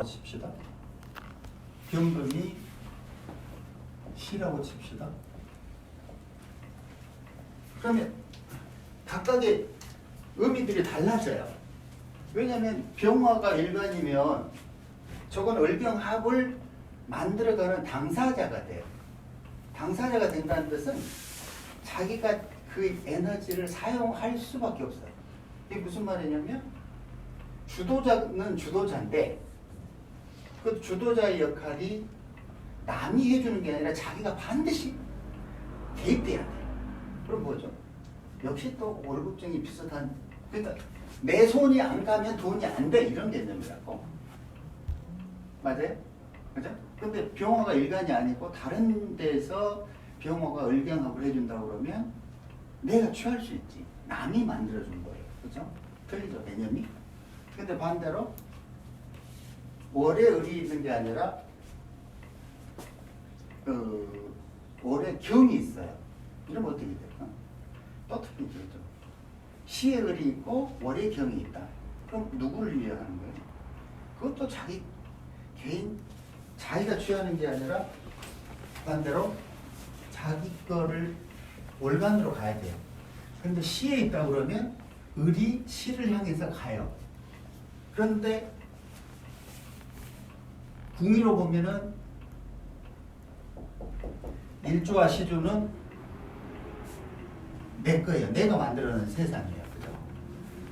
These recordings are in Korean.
시라고 칩시다. 경금이 시라고 칩시다. 그러면 각각의 의미들이 달라져요. 왜냐하면 병화가 일간이면 저건 을병합을 만들어가는 당사자가 돼요. 당사자가 된다는 뜻은 자기가 그 에너지를 사용할 수밖에 없어요. 이게 무슨 말이냐면 주도자는 주도자인데 그 주도자의 역할이 남이 해주는 게 아니라 자기가 반드시 개입돼야 돼요. 그럼 뭐죠? 역시 또 월급쟁이 비슷한, 그러니까 내 손이 안 가면 돈이 안 돼 이런 개념이라고. 맞아요? 그죠? 근데 병화가 일간이 아니고 다른 데서 병화가 을경합을 해준다고 그러면 내가 취할 수 있지. 남이 만들어준 거예요. 그죠? 틀리죠? 개념이? 근데 반대로 월에 을이 있는 게 아니라 월에 경이 있어요. 이러면 어떻게 될까? 또 틀리죠. 시에 을이 있고 월에 경이 있다. 그럼 누구를 위하는 거예요? 그것도 자기 개인 자기가 취하는 게 아니라 반대로 자기 거를 월간으로 가야 돼요. 그런데 시에 있다 그러면 을이 시를 향해서 가요. 그런데 궁의로 보면은 일조와 시조는 내 거예요. 내가 만들어낸 세상이에요.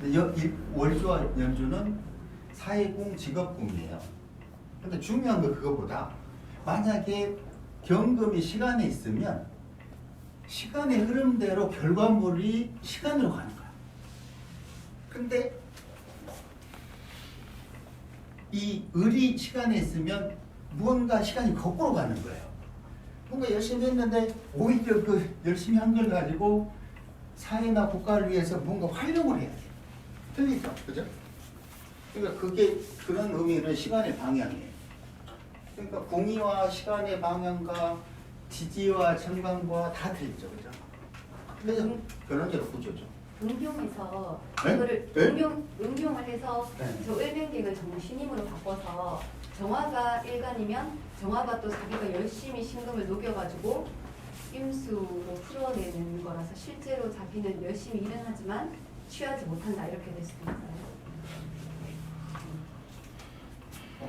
그죠? 근데 월조와 연주는 사회궁, 직업궁이에요. 근데 중요한 건 그거보다 만약에 경금이 시간에 있으면 시간의 흐름대로 결과물이 시간으로 가는 거야. 근데 이 을이 시간에 있으면 무언가 시간이 거꾸로 가는 거예요. 뭔가 열심히 했는데 오히려 그 열심히 한 걸 가지고 사회나 국가를 위해서 뭔가 활용을 해야 돼요. 틀리죠? 그죠? 그러니까 그게 그런 의미는 시간의 방향이에요. 그러니까 궁의와 시간의 방향과 지지와 천간과 다 틀리죠. 그죠? 그래서 결론적으로 구조죠. 응용해서 네? 이거를 네? 응용을 해서 네. 저 을뱅갱을 정신임으로 바꿔서 정화가 일간이면 정화가 또 자기가 열심히 신금을 녹여가지고 임수로 풀어내는 거라서 실제로 자기는 열심히 일은 하지만 취하지 못한다 이렇게 될 수도 있어요.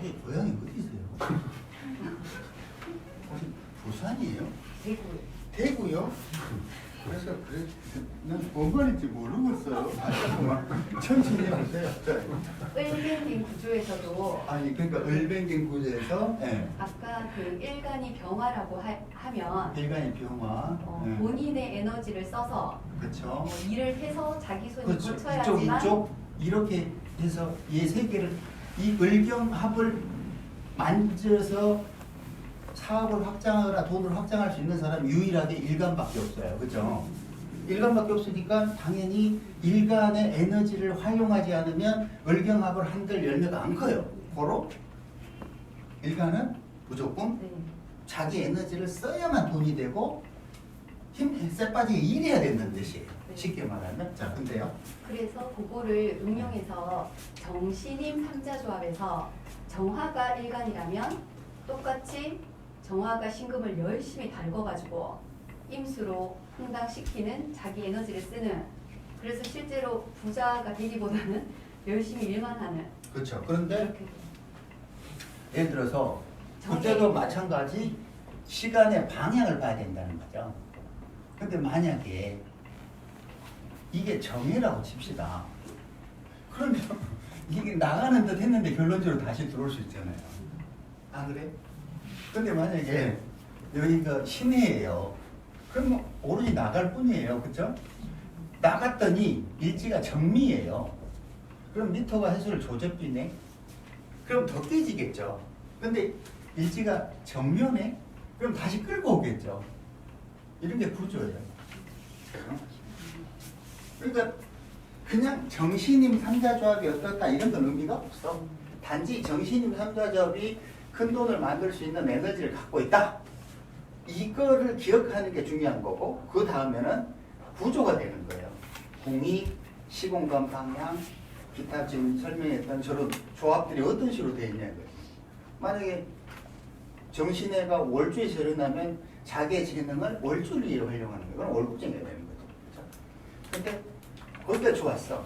이게 고향이 어디세요? 부산이에요? 대구. 대구요? 그래서 그래 난 뭔말인지 모르겠어요. 천천히 하세요. 을뱅갱 구조에서도 아니 그러니까 을뱅갱 구조에서 아까 그 일간이 병화라고 하면 일간이 병화 본인의 에너지를 써서 그렇죠. 일을 해서 자기 손이 그렇죠. 거쳐야지만 이쪽 이렇게 해서 이 세 개를 이 을경합을 만져서 사업을 확장하거나 돈을 확장할 수 있는 사람이 유일하게 일간밖에 없어요. 그죠? 일간밖에 없으니까 당연히 일간의 에너지를 활용하지 않으면 을경합을 한들 열매가 안 커요. 고로 일간은 무조건 네. 자기 에너지를 써야만 돈이 되고 힘세 빠지게 일해야 된다는 뜻이에요. 네. 쉽게 말하면. 자, 근데요. 그래서 그거를 응용해서 정신임 삼자조합에서 정화가 일간이라면 똑같이 정화가 신금을 열심히 달궈가지고 임수로 흥당시키는 자기 에너지를 쓰는, 그래서 실제로 부자가 되기보다는 열심히 일만 하는. 그렇죠. 그런데 이렇게 예를 들어서 정해- 그때도 마찬가지 시간의 방향을 봐야 된다는 거죠. 근데 만약에 이게 정해라고 칩시다. 그러면 이게 나가는 듯 했는데 결론적으로 다시 들어올 수 있잖아요. 안 그래? 근데 만약에 여기가 신해예요. 그러면 오로지 나갈 뿐이에요. 그쵸? 나갔더니 일지가 정미예요. 그럼 미터가 해수를 조접비네? 그럼 더 깨지겠죠. 근데 일지가 정면에? 그럼 다시 끌고 오겠죠. 이런 게 구조예요. 그러니까 그냥 정신임 삼자조합이 어떻다 이런 건 의미가 없어. 단지 정신임 삼자조합이 큰 돈을 만들 수 있는 에너지를 갖고 있다. 이거를 기억하는 게 중요한 거고, 그 다음에는 구조가 되는 거예요. 공이, 시공간 방향, 기타 지금 설명했던 저런 조합들이 어떤 식으로 되어 있냐는 거예요. 만약에 정신애가 월주에 절연하면 자기의 재능을 월주를 활용하는 거예요. 그건 월급쟁이가 되는 거죠. 그렇죠? 근데 거기가 좋았어.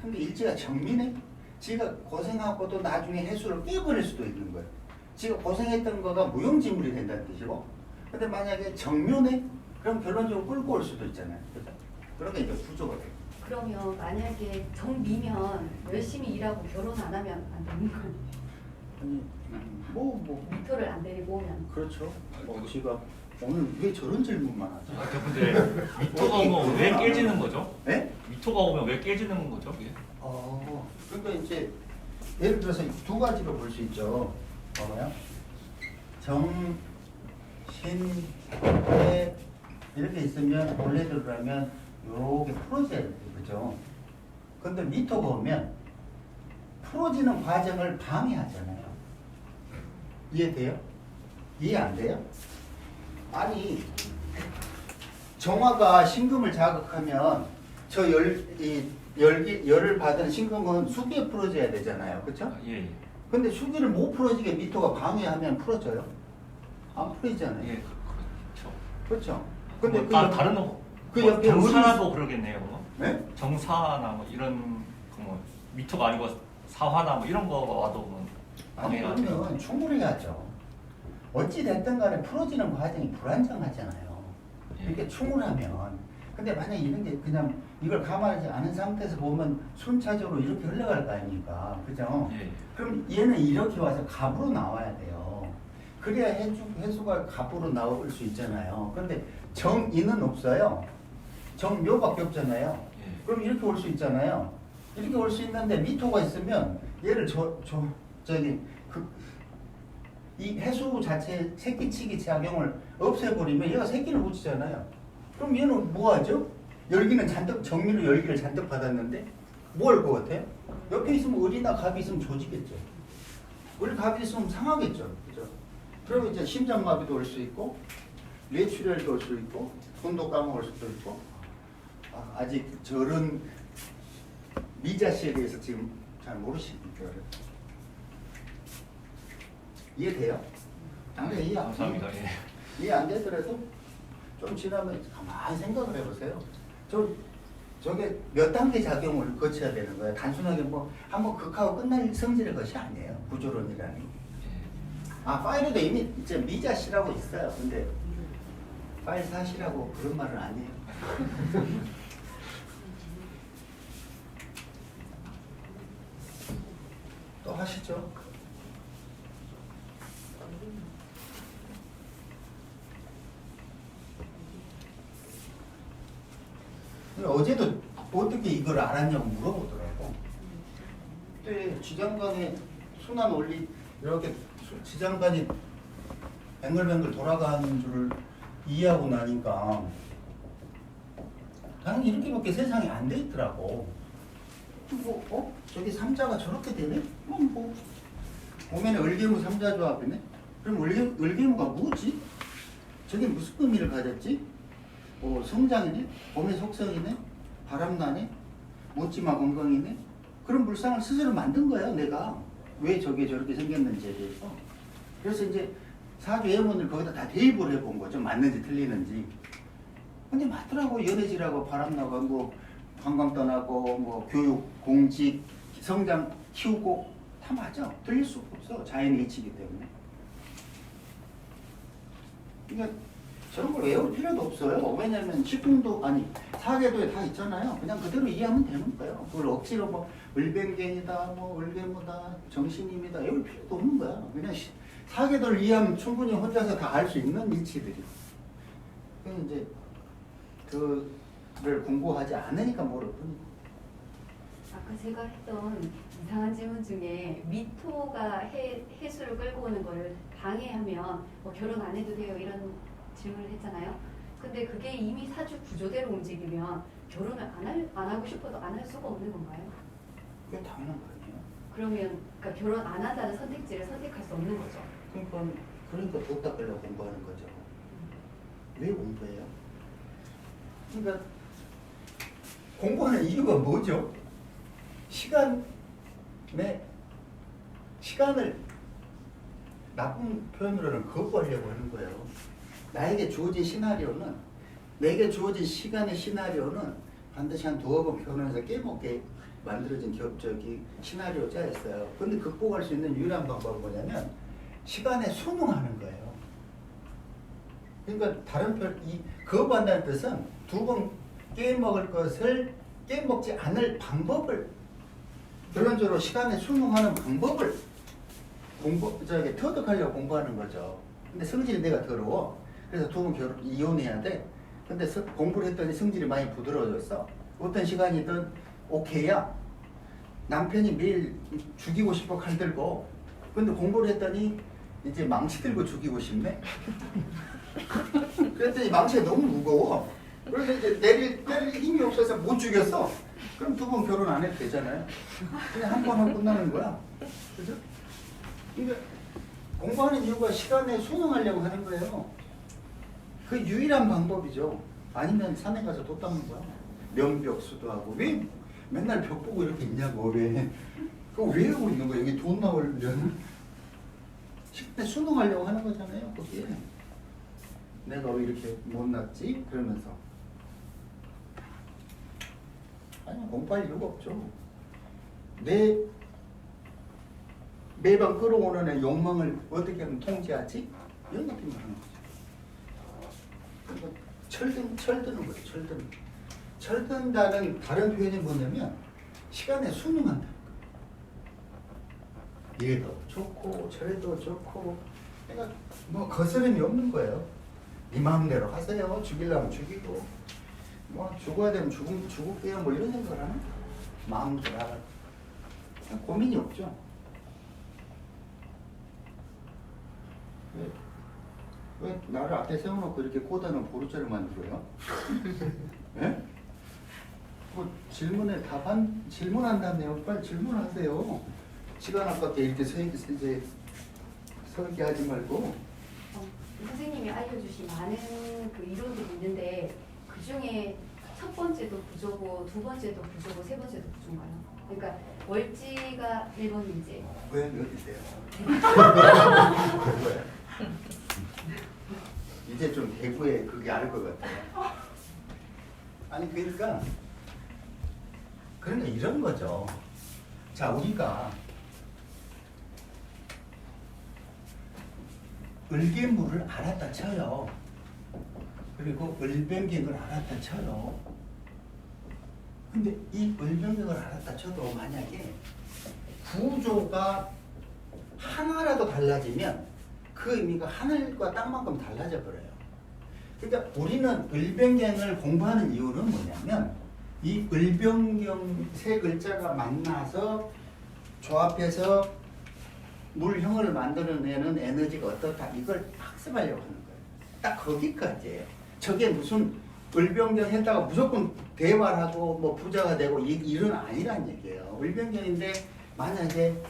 근데 일지가 정민해? 지가 고생하고도 나중에 해수를 깨버릴 수도 있는 거예요. 지가 고생했던 거가 무용지물이 된다는 뜻이고, 근데 만약에 정묘네? 그럼 결론적으로 끌고 올 수도 있잖아요. 그죠? 그런 게 이제 구조가 돼요. 그러면 만약에 정미면 열심히 일하고 결혼 안 하면 안 되는 거예요? 아니, 미토를 안 데리고 오면. 그렇죠. 지가 오늘 왜 저런 질문만 하죠? 아, 근데 미토가 오면 왜 깨지는 거죠? 네? 미토가 오면 왜 깨지는 거죠? 이게? 그러니까 이제 예를 들어서 두 가지로 볼 수 있죠. 봐봐요. 정신에 이렇게 있으면 원래대로라면 이렇게 풀어져야 돼요. 그죠? 근데 미토가 오면 풀어지는 과정을 방해하잖아요. 이해돼요? 이해 안 돼요? 아니 정화가 신금을 자극하면 저 열을 받은 신금은 수기에 풀어져야 되잖아요. 그렇죠? 예. 근데 수기를 못 풀어지게 미토가 방해하면 풀어져요? 안 풀어지잖아요. 예. 그렇죠. 그렇죠? 근데 뭐, 다른 그 옆에 정사라도 그러겠네요. 뭐. 네? 정사나 뭐 이런 뭐 미토가 아니고 사화나 뭐 이런 거 와도 뭐 아니 방해가 그러면 충분해야죠. 어찌 됐든 간에 풀어지는 과정이 불안정하잖아요. 예. 이렇게 충분하면. 근데 만약에 이런 게 그냥 이걸 감안하지 않은 상태에서 보면 순차적으로 이렇게 흘러갈 거 아닙니까? 그죠? 예. 그럼 얘는 이렇게 와서 갑으로 나와야 돼요. 그래야 해수가 갑으로 나올 수 있잖아요. 그런데 정인은 없어요. 정묘밖에 없잖아요. 예. 그럼 이렇게 올 수 있잖아요. 이렇게 올 수 있는데 미토가 있으면 얘를 이 해수 자체 새끼치기 작용을 없애버리면 얘가 새끼를 붙이잖아요. 그럼 얘는 뭐 하죠? 열기는 잔뜩, 정미로 열기를 잔뜩 받았는데 뭐 할 것 같아요? 옆에 있으면 을이나 갑이 있으면 조지겠죠. 을, 갑이 있으면 상하겠죠. 그죠? 그러면 이제 심장마비도 올 수 있고, 뇌출혈도 올 수 있고, 손도 까먹을 수도 있고, 아직 저런 미자씨에 대해서 지금 잘 모르시니까. 이해돼요? 당연히 이해 안 감사합니다. 예. 이해 안 되더라도 좀 지나면 가만히 생각을 해보세요. 저게 몇 단계 작용을 거쳐야 되는 거예요. 단순하게 뭐 한번 극하고 끝날 성질의 것이 아니에요. 구조론이라니. 파일에도 이미 이제 미자씨라고 있어요. 근데 파일 사시라고 그런 말은 아니에요. 또 하시죠. 어제도 어떻게 이걸 알았냐고 물어보더라고. 그때 지장간의 순환 원리 이렇게 지장간이 뱅글뱅글 돌아가는 줄을 이해하고 나니까 당연히 이렇게밖에 세상에 안 돼 있더라고. 저기 삼자가 저렇게 되네? 뭐 봄에는 을개무 삼자 조합이네? 그럼 을개무가 뭐지? 저게 무슨 의미를 가졌지? 성장이네? 봄의 속성이네? 바람나네? 묻지마 건강이네? 그런 불상을 스스로 만든 거야, 내가. 왜 저게 저렇게 생겼는지에 대해서. 그래서 이제 사주 예문을 거기다 다 대입을 해본 거죠. 맞는지 틀리는지. 근데 맞더라고. 연애질하고 바람나고 뭐 관광 떠나고 뭐 교육, 공직, 성장 키우고 다 맞아. 틀릴 수가 없어. 자연의 이치이기 때문에. 그러니까 저런 걸 외울 필요도 없어요. 왜냐면 식품도 아니 사계도에 다 있잖아요. 그냥 그대로 이해하면 되는 거예요. 그걸 억지로 뭐 을뱅갱이다, 뭐 을개무다, 정신입니다 외울 필요도 없는 거야. 그냥 사계도를 이해하면 충분히 혼자서 다 알 수 있는 이치들이. 그래서 이제 그를 공부하지 않으니까 모를 뿐이고. 아까 제가 했던 이상한 질문 중에 미토가 해수를 끌고 오는 거를 방해하면 뭐 결혼 안 해도 돼요 이런 질문을 했잖아요. 근데 그게 이미 사주 구조대로 움직이면 결혼을 안 하고 싶어도 안 할 수가 없는 건가요? 그게 당연한 거 아니에요? 그러면 그러니까 결혼 안 한다는 선택지를 선택할 수 없는 거죠. 그러니까 돈 닦으려고 공부하는 거죠. 왜 공부해요? 그러니까 공부하는 이유가 뭐죠? 시간을 나쁜 표현으로는 거부하려고 하는 거예요. 나에게 주어진 시나리오는, 내게 주어진 시간의 시나리오는 반드시 한 2번 결혼해서 깨먹게 만들어진 시나리오 짜였어요. 근데 극복할 수 있는 유일한 방법은 뭐냐면 시간에 순응하는 거예요. 그러니까 다른 거부한다는 뜻은 2번 깨먹을 것을 깨먹지 않을 방법을, 결론적으로 시간에 순응하는 방법을 터득하려고 공부하는 거죠. 근데 성질이 내가 더러워. 그래서 2번 이혼해야 돼. 근데 공부를 했더니 성질이 많이 부드러워졌어. 어떤 시간이든 오케이야. 남편이 매일 죽이고 싶어 칼 들고. 근데 공부를 했더니 이제 망치 들고 죽이고 싶네. 그랬더니 망치가 너무 무거워. 그래서 이제 내릴 힘이 없어서 못 죽였어. 그럼 2번 결혼 안 해도 되잖아요. 그냥 한 번 하고 끝나는 거야. 그죠? 그러니까 공부하는 이유가 시간에 순응하려고 하는 거예요. 그 유일한 방법이죠. 아니면 산에 가서 돛 닦는 거야. 면벽수도 하고. 왜 맨날 벽 보고 이렇게 있냐고. 왜? 그거 왜 하고 있는 거야? 여기 돈 나오려면. 시간에 순응하려고 하는 거잖아요. 거기에. 내가 왜 이렇게 못났지? 그러면서. 아니, 공부할 이유가 없죠. 매번 끌어오는 애 욕망을 어떻게 하면 통제하지? 이런 느낌을 하는 거죠. 그러니까 철드는 거예요. 철든다는 다른 표현이 뭐냐면 시간에 순응한다는 거예요. 얘도 좋고 저래도 좋고, 그러니까 뭐 거스름이 없는 거예요. 네 마음대로 하세요. 죽이려면 죽이고, 뭐 죽어야 되면 죽을게요. 뭐 이런 생각을 하는 마음대로 하라. 고민이 없죠. 왜 나를 앞에 세워놓고 이렇게 꼬다는 보루자를 만들어요? 예? 뭐 질문한다며요. 빨리 질문하세요. 시간 아깝게 이렇게 서 있게 하지 말고. 선생님이 알려주신 많은 그 이론들이 있는데 그 중에 첫 번째도 구조고, 2번째도 구조고, 3번째도 구조인가요? 그러니까 월지가 1번인지. 고향이 어디세요? 이제 좀 대구에 그게 알 것 같아요. 아니 그러니까 이런 거죠. 자, 우리가 을개물을 알았다 쳐요. 그리고 을변경을 알았다 쳐요. 근데 이 을변경을 알았다 쳐도 만약에 구조가 하나라도 달라지면 그 의미가 하늘과 땅만큼 달라져 버려요. 그러니까 우리는 을변경을 공부하는 이유는 뭐냐면 이 을변경 세 글자가 만나서 조합해서 물형을 만들어내는 에너지가 어떻다, 이걸 학습하려고 하는 거예요. 딱 거기까지예요. 저게 무슨 을변경 했다가 무조건 대화하고 뭐 부자가 되고 이런 아니란 얘기예요. 을변경인데 만약에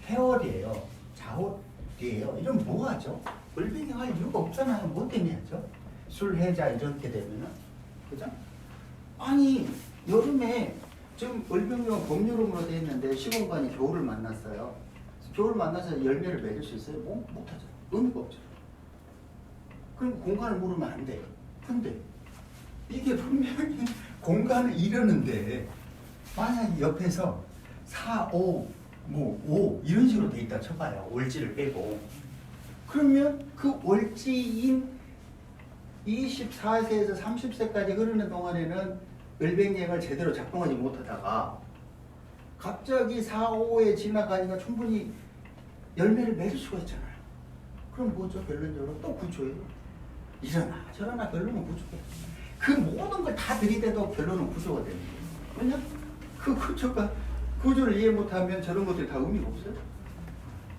해월이에요, 자월이에요, 이러면 뭐 하죠? 을변경 할 이유가 없잖아요. 뭐 때문에 하죠? 술해자 이렇게 되면은, 그죠? 아니 여름에 지금 을변경은 봄여름으로 되어 있는데 시공간이 겨울을 만났어요. 겨울 만나서 열매를 맺을 수 있어요? 못하죠. 의미가 없죠. 그럼 공간을 물으면 안 돼요. 근데 이게 분명히 공간을 이루는데 만약에 옆에서 4, 5, 5 이런 식으로 돼 있다 쳐봐요. 월지를 빼고. 그러면 그 월지인 24세에서 30세까지 흐르는 동안에는 을변경을 제대로 작동하지 못하다가 갑자기 4, 5에 지나가니까 충분히 열매를 맺을 수가 있잖아요. 그럼 뭐죠? 결론적으로 또 구조예요. 이러나 저러나 결론은 구조예요. 그 모든 걸 다 들이대도 결론은 구조가 되는 거예요. 왜냐? 그 구조를 이해 못하면 저런 것들이 다 의미가 없어요.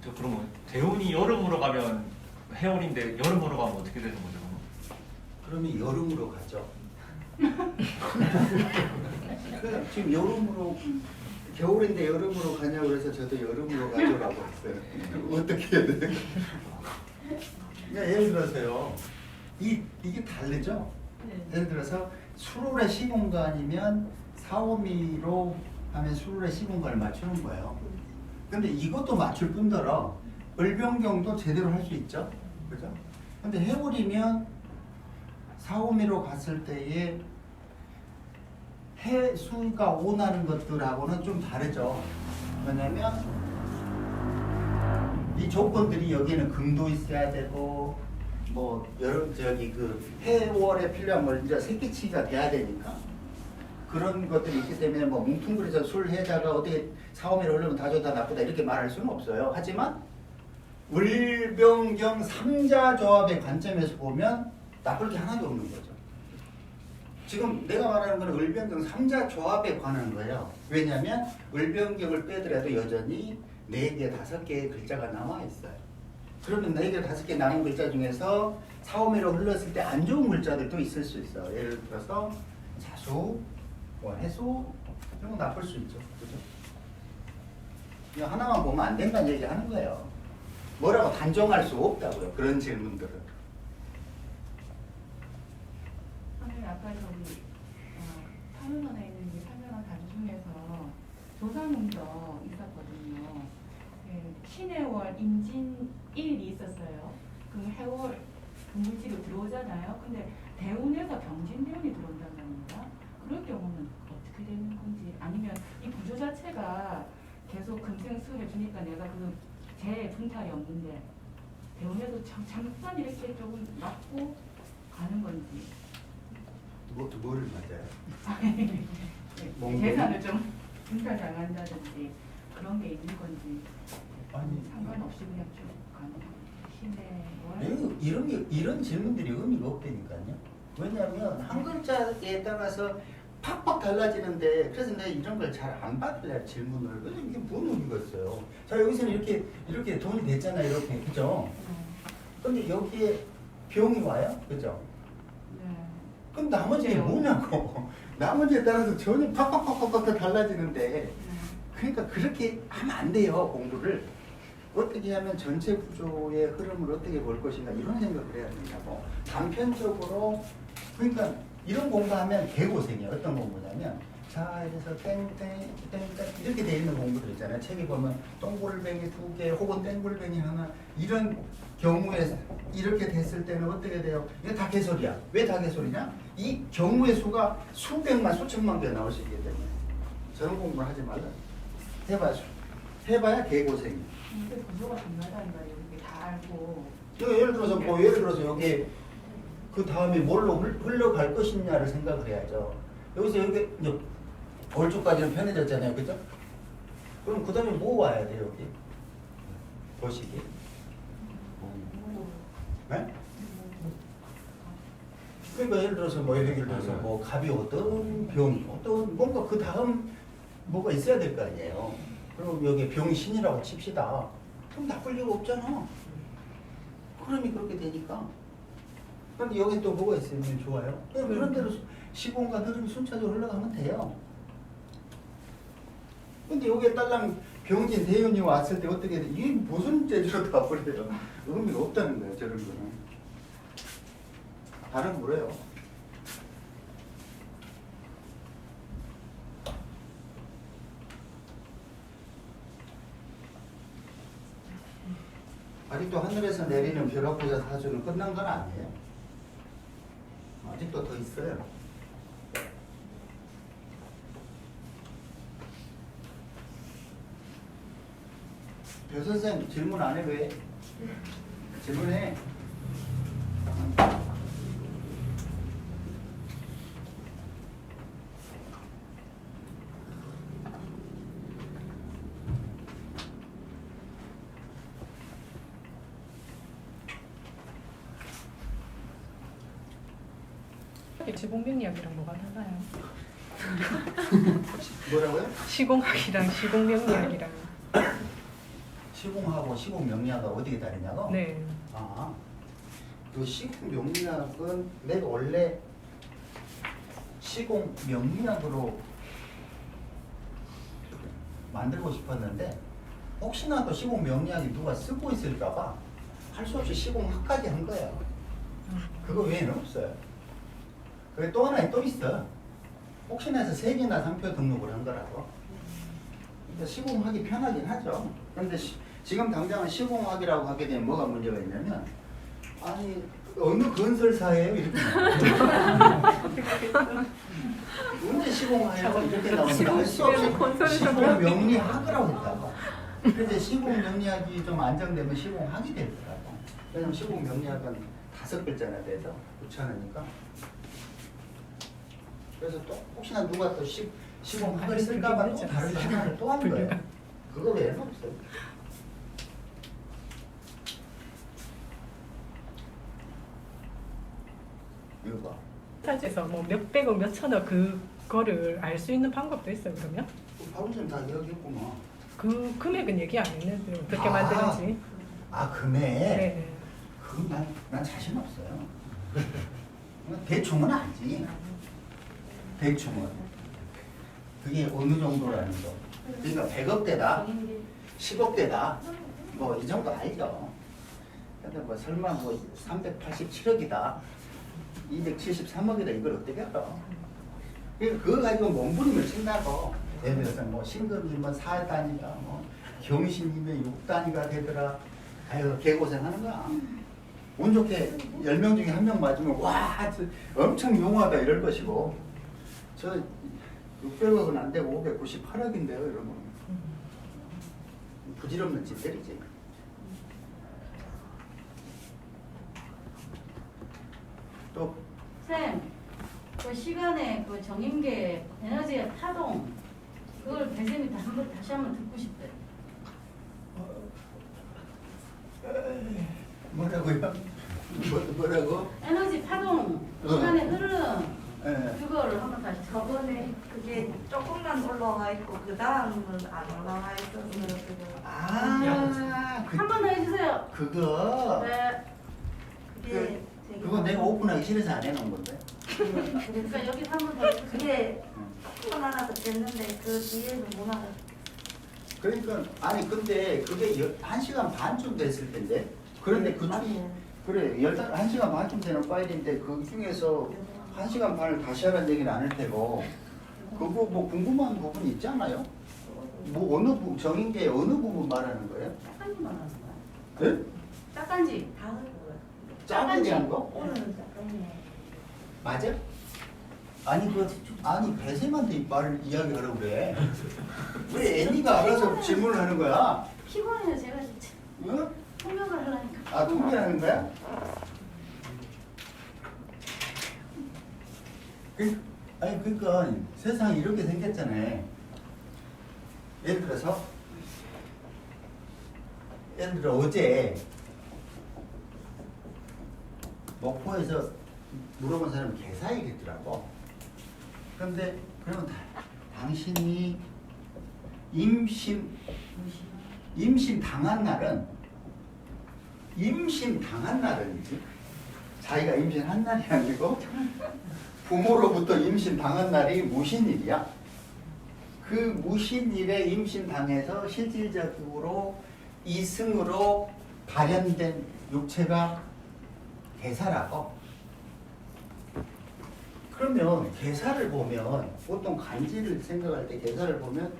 저 그러면 대운이 여름으로 가면 해월인데 여름으로 가면 어떻게 되는 거죠? 그러면 여름으로 가죠. 지금 여름으로, 겨울인데 여름으로 가냐고 그래서 저도 여름으로 가죠라고 했어요. 어떻게 해야 돼? 그러니까 예를 들어서요. 이게 다르죠? 네. 예를 들어서 수롤의 시공간이면 4, 5미로 하면 수롤의 시공간을 맞추는 거예요. 근데 이것도 맞출 뿐더러 을병경도 제대로 할 수 있죠. 그죠? 근데 해월이면 사오미로 갔을 때에 해수가 오나는 것들하고는 좀 다르죠. 왜냐면 이 조건들이 여기는 금도 있어야 되고 뭐 여러 저기 그 해월에 필요한 걸 이제 새끼치기가 돼야 되니까 그런 것들이 있기 때문에 뭐 뭉퉁그려서 술 해자가 어떻게 사오미로 흐르면 다 좋다 나쁘다 이렇게 말할 수는 없어요. 하지만 을병경 삼자 조합의 관점에서 보면 나쁠 게 하나도 없는 거죠. 지금 내가 말하는 건 을병경 삼자 조합에 관한 거예요. 왜냐하면 을병경을 빼더라도 여전히 4개, 5개의 글자가 남아 있어요. 그러면 4개, 5개 남은 글자 중에서 사오미로 흘렀을 때 안 좋은 글자들도 있을 수 있어요. 예를 들어서 자수, 뭐 해수 이런 거 나쁠 수 있죠. 그죠? 이거 하나만 보면 안 된다는 얘기 하는 거예요. 뭐라고 단정할 수 없다고요. 그런 질문들은. 선생님 아까 저기 파문원에 있는 이 판명한 단주 중에서 조상문도 있었거든요. 신해월 임진일이 있었어요. 그럼 해월 금물지로 들어오잖아요. 근데 대운에서 병진대운이 들어온단 말입니다. 그럴 경우는 어떻게 되는 건지 아니면 이 구조 자체가 계속 금생수 해주니까 내가 그 재 분탈이 없는데 대운에도 잠깐 이렇게 조금 맞고 가는 건지. 뭐를 맞아요? 몽골이? 재산을 좀 분탈당한다든지 그런 게 있는 건지 아니 상관없이 그냥 쭉 가는 신의 이런 질문들이 의미가 없다니까요. 왜냐하면 한 글자에 따라서 팍팍 달라지는데 그래서 내가 이런 걸 잘 안 받으려 질문을. 그래서 이게 뭔 의미가 있어요. 자 여기서는 이렇게 돈이 됐잖아요. 이렇게 그죠? 근데 여기에 병이 와요, 그죠? 네. 그럼 나머지는 그래요. 뭐냐고. 나머지에 따라서 전혀 팍팍팍팍 달라지는데 네. 그러니까 그렇게 하면 안 돼요. 공부를 어떻게 하면 전체 구조의 흐름을 어떻게 볼 것인가 이런 생각을 해야 된다고. 단편적으로 그러니까 이런 공부하면 개고생이에요. 어떤 공부냐면 자 이래서 땡땡 이렇게 돼 있는 공부들 있잖아요. 책에 보면 동글뱅이 2개 혹은 땡글뱅이 하나 이런 경우에 이렇게 됐을 때는 어떻게 돼요? 이게 다 개소리야. 왜 다 개소리냐? 이 경우의 수가 수백만 수천만 개 나올 수 있기 때문에 저런 공부를 하지 말라. 해봐야 개고생이야. 근데 구조가 중요하다는 말이에요. 이게 다 알고. 예를 들어서 여기 그 다음에 뭘로 흘러갈 것이냐를 생각을 해야죠. 여기서 여기 이제 얼주까지는 편해졌잖아요, 그죠? 그럼 그 다음에 뭐 와야 돼요, 여기? 보시기. 네? 그러니까 예를 들어서 뭐 갑이 어떤 병이 어떤 뭔가 그 다음 뭐가 있어야 될 거 아니에요. 그럼 여기 병신이라고 칩시다. 그럼 나쁠 리가 없잖아. 흐름이 그렇게 되니까. 그런데 여기 또 뭐가 있으면 좋아요? 그런 대로 시공간 흐름이 순차적으로 흘러가면 돼요. 근데 여기에 딸랑 병진 대운이 왔을 때 어떻게 돼? 이게 무슨 재주로 다 버려요? 의미가 없다는 거예요, 저런 거는. 다른 뭐래요? 아직도 하늘에서 내리는 벼락부자 사주는 끝난 건 아니에요. 아직도 더 있어요. 별 선생 질문 안 해 왜? 질문해. 시공명리학이랑 뭐가 달라요? 뭐라고요? 시공학이랑 시공명리학이랑. 시공하고 시공명리학하고 어떻게 다르냐고? 네. 아, 그 시공명리학은 내가 원래 시공명리학으로 만들고 싶었는데 혹시나 또 시공명리학이 누가 쓰고 있을까봐 할 수 없이 시공학까지 한 거예요. 그거 외에는 없어요. 그게 또 하나 또 있어. 혹시나 해서 3개나 상표 등록을 한 거라고. 그러니까 시공하기 편하긴 하죠. 그런데 지금 당장은 시공학이라고 하게 되면 뭐가 문제가 있냐면 아니 어느 건설사예요 이렇게 언제 시공학이라고 이렇게 나오니까 할 수 없이 시공명리학이라고 했다고. 그런데 시공명리학이 좀 안정되면 시공학이 되더라고. 왜냐면 시공명리학은 5글자나 돼서 붙여놓으니까. 그래서 또 혹시나 누가 또 시공학을 쓸까봐 또 다른 거 하나를 또 하는 거예요. 그거 외에는 없어요. 이거 봐. 사지에서 뭐 몇백억 몇천억 그거를 알 수 있는 방법도 있어요. 그러면 바로 좀 다 이야기했구만. 그 금액은 얘기 안 했는데 어떻게 아. 만드는지. 아 금액? 네. 그건 난 자신 없어요. 대충은 알지. 대충은. 그게 어느 정도라는 거. 그러니까 100억대다, 10억대다, 뭐 이 정도 알죠. 근데 뭐 설마 뭐 387억이다, 273억이다 이걸 어떻게 알아? 그러니까 그거 가지고 몸부림을 친다고. 예를 들어서 뭐 신금이면 4단위다, 뭐 경신이면 6단위가 되더라. 아유 개고생하는 거야. 운 좋게 10명 중에 1명 맞으면 와 엄청 용하다 이럴 것이고 저 600억은 안 되고 598억인데요 이러면 부질없는 짓들이지. 또 쌤, 그 시간에 그 정임계 에너지의 파동 그걸 배쌤이 다시 한번 듣고 싶대. 뭐라고요? 뭐라고? 에너지 파동 시간의 흐름 예. 그거를 한번 다시 들어. 저번에 그게 조금만 올라와 있고 그 다음은 안 올라와 있어서 그거 아, 한 번 더 해주세요. 그거 네. 그게 되게 그거 내가 오픈하기 싫어서 안 해놓은 건데. 그러니까 여기서 한 번 더 해주세요. 그게 조금 하나도 됐는데 그 뒤에는 못 알아. 그러니까 아니 근데 그게 1시간 반쯤 됐을 텐데. 그런데 그 중 그래 1시간 반쯤 되는 파일인데 그 중에서 1시간 반을 다시 하라는 얘기는 안 할 테고 그거 뭐 궁금한 부분 있지 않아요? 뭐 어느 부분 정인계 어느 부분 말하는 거예요? 짝간지 말하는 거야. 네? 짝간지. 다 하는 거야. 짝짝이 한 거? 오늘은 잠깐이네. 맞아? 아니 배쌤한테 말을 이야기하라고 그래. 왜 애니가 알아서 질문을 하는 거야? 피곤해요 제가 진짜. 응? 통역을 하려니까. 아 통계하는 거야? 아니 그러니까 세상이 이렇게 생겼잖아요. 예를 들어서 어제 목포에서 물어본 사람이 개사 얘기했더라고. 그런데 그러면 당신이 임신 당한 날은이지 자기가 임신한 날이 아니고 부모로부터 임신 당한 날이 무신일이야. 그 무신일에 임신 당해서 실질적으로 이승으로 발현된 육체가 개사라고. 그러면 개사를 보면 보통 간지를 생각할 때 개사를 보면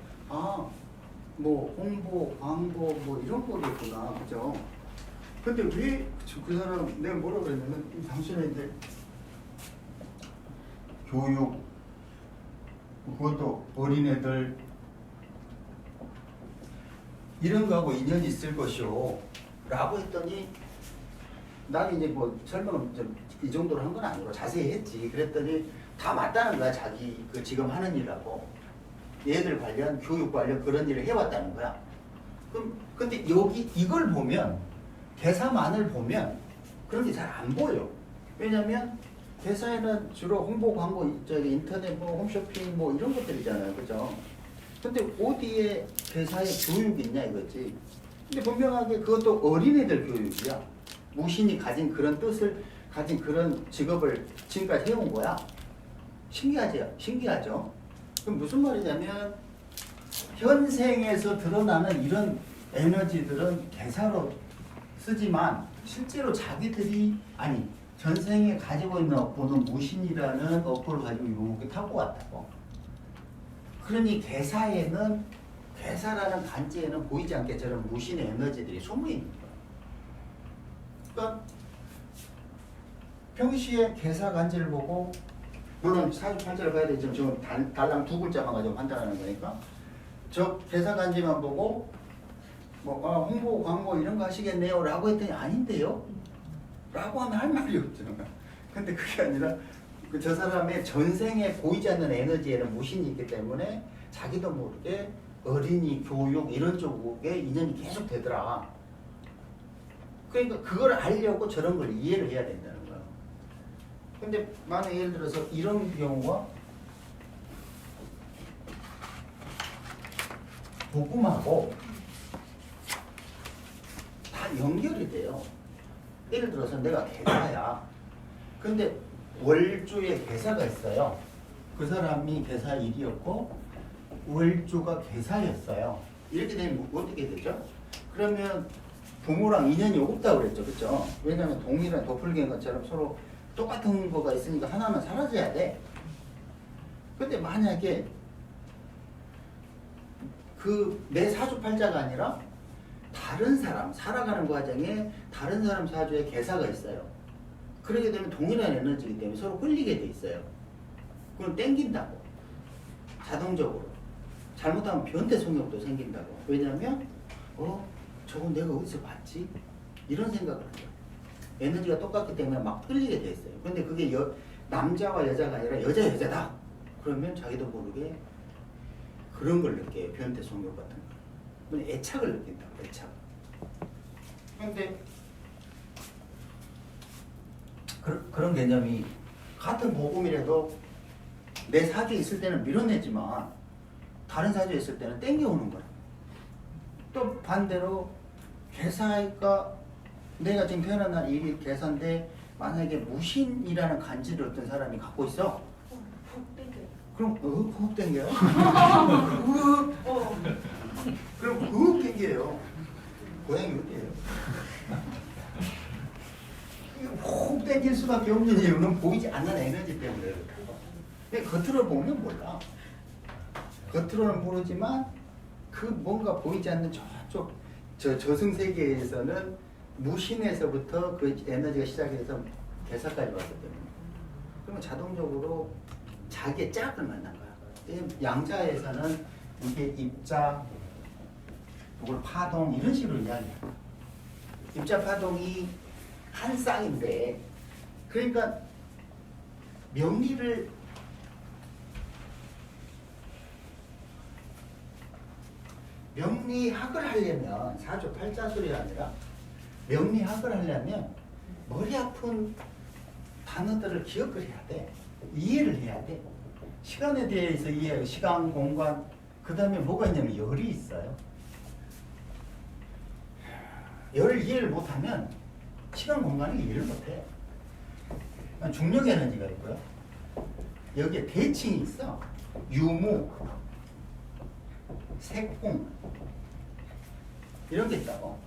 뭐 홍보, 광고 뭐 이런 거겠구나, 그죠? 근데 왜 그 사람 내가 뭐라 그랬냐면 당신은 이제 교육 그것도 어린애들 이런 거하고 인연이 있을 것이오 라고 했더니 나는 이제 뭐 설명을 이 정도로 한 건 아니고 자세히 했지. 그랬더니 다 맞다는 거야. 자기 그 지금 하는 일하고 얘들 관련 교육 관련 그런 일을 해왔다는 거야. 그럼 근데 여기 이걸 보면 개사만을 보면 그런 게 잘 안 보여. 왜냐면 개사에는 주로 홍보 광고 인터넷 뭐 홈쇼핑 뭐 이런 것들이잖아요. 그죠? 근데 어디에 개사의 교육이 있냐 이거지. 근데 분명하게 그것도 어린애들 교육이야. 무신이 가진 그런 뜻을 가진 그런 직업을 지금까지 해온 거야. 신기하죠? 그럼 무슨 말이냐면 현생에서 드러나는 이런 에너지들은 개사로 쓰지만 실제로 자기들이 전생에 가지고 있는 업보는 무신이라는 업보를 가지고 이렇게 타고 왔다고. 그러니 개사에는 괴사라는 간지에는 보이지 않게 저런 무신의 에너지들이 소모해 있는 거야. 그러니까 평시에 괴사 간지를 보고, 물론 사주팔자를 봐야 되지만 지금 달랑 두 글자만 가지고 판단하는 거니까 저 괴사 간지만 보고 홍보 광고 이런 거 하시겠네요 라고 했더니 아닌데요 라고 하면 할 말이 없잖아. 근데 그게 아니라 저 사람의 전생에 보이지 않는 에너지에는 무신이 있기 때문에 자기도 모르게 어린이 교육 이런 쪽에 인연이 계속 되더라. 그러니까 그걸 알려고 저런 걸 이해를 해야 된다는 거야. 근데 만약 예를 들어서 이런 경우가 복음하고 다 연결이 돼요. 예를 들어서 내가 계사야. 근데 월주에 계사가 있어요. 그 사람이 계사 일이었고 월주가 계사였어요. 이렇게 되면 어떻게 되죠? 그러면 부모랑 인연이 없다고 그랬죠. 그렇죠? 왜냐하면 동일한 도플갱어처럼 서로 똑같은 거가 있으니까 하나는 사라져야 돼. 근데 만약에 그 내 사주팔자가 아니라 다른 사람, 살아가는 과정에 다른 사람 사주에 계사가 있어요. 그러게 되면 동일한 에너지이기 때문에 서로 끌리게 돼 있어요. 그럼 땡긴다고. 자동적으로. 잘못하면 변태 성욕도 생긴다고. 왜냐하면 저건 내가 어디서 봤지? 이런 생각을 해요. 에너지가 똑같기 때문에 막 끌리게 돼 있어요. 근데 그게 남자와 여자가 아니라 여자다. 그러면 자기도 모르게 그런 걸 느껴요. 변태 성욕 같은 거. 애착을 느낀다고. 애착. 근데 그런 개념이 같은 복음이라도 내 사주에 있을 때는 밀어내지만 다른 사주에 있을 때는 땡겨오는 거야. 또 반대로 계사니까 내가 지금 태어난 날 일이 계산데 만약에 무신이라는 간지를 어떤 사람이 갖고 있어. 훅 땡겨. 그럼 훅 땡겨요? 그럼 훅 땡겨요. 고양이 어디예요? 훅 땡길 수밖에 없는 이유는 보이지 않는 에너지 때문에 그렇다고. 근데 겉으로 보면 몰라. 겉으로는 모르지만 그 뭔가 보이지 않는 저쪽 저승세계에서는 무신에서부터 그 에너지가 시작해서 개사까지 왔기 때문에 그러면 자동적으로 자기의 짝을 만난 거야. 양자에서는 이게 입자, 이걸 파동 이런 식으로 이야기해요. 입자 파동이 한 쌍인데 그러니까 명리학을 하려면 사주 팔자술이 아니라 명리학을 하려면 머리 아픈 단어들을 기억을 해야 돼. 이해를 해야 돼. 시간에 대해서 이해하고 시간, 공간 그 다음에 뭐가 있냐면 열이 있어요. 열을 이해를 못하면 시간, 공간을 이해를 못해. 중력 에너지가 있고요. 여기에 대칭이 있어. 유무, 색공 이런 게 있다고.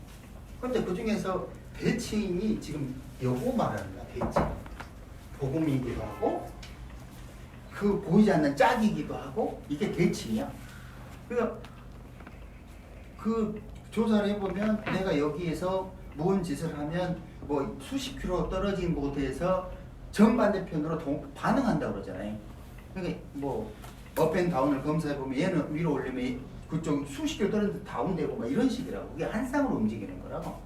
근데 그 중에서 대칭이 지금 요거 말하는 거야. 대칭. 복음이기도 하고 그 보이지 않는 짝이기도 하고 이게 대칭이야. 그러니까 그 조사를 해보면 내가 여기에서 무슨 짓을 하면 뭐 수십 킬로 떨어진 곳에서 정반대편으로 반응한다고 그러잖아요. 그러니까 뭐 업앤다운을 검사해보면 얘는 위로 올리면 그쪽 수십 킬로 떨어진 다운되고 막 이런 식이라고. 그게 한 쌍으로 움직이는 거라고.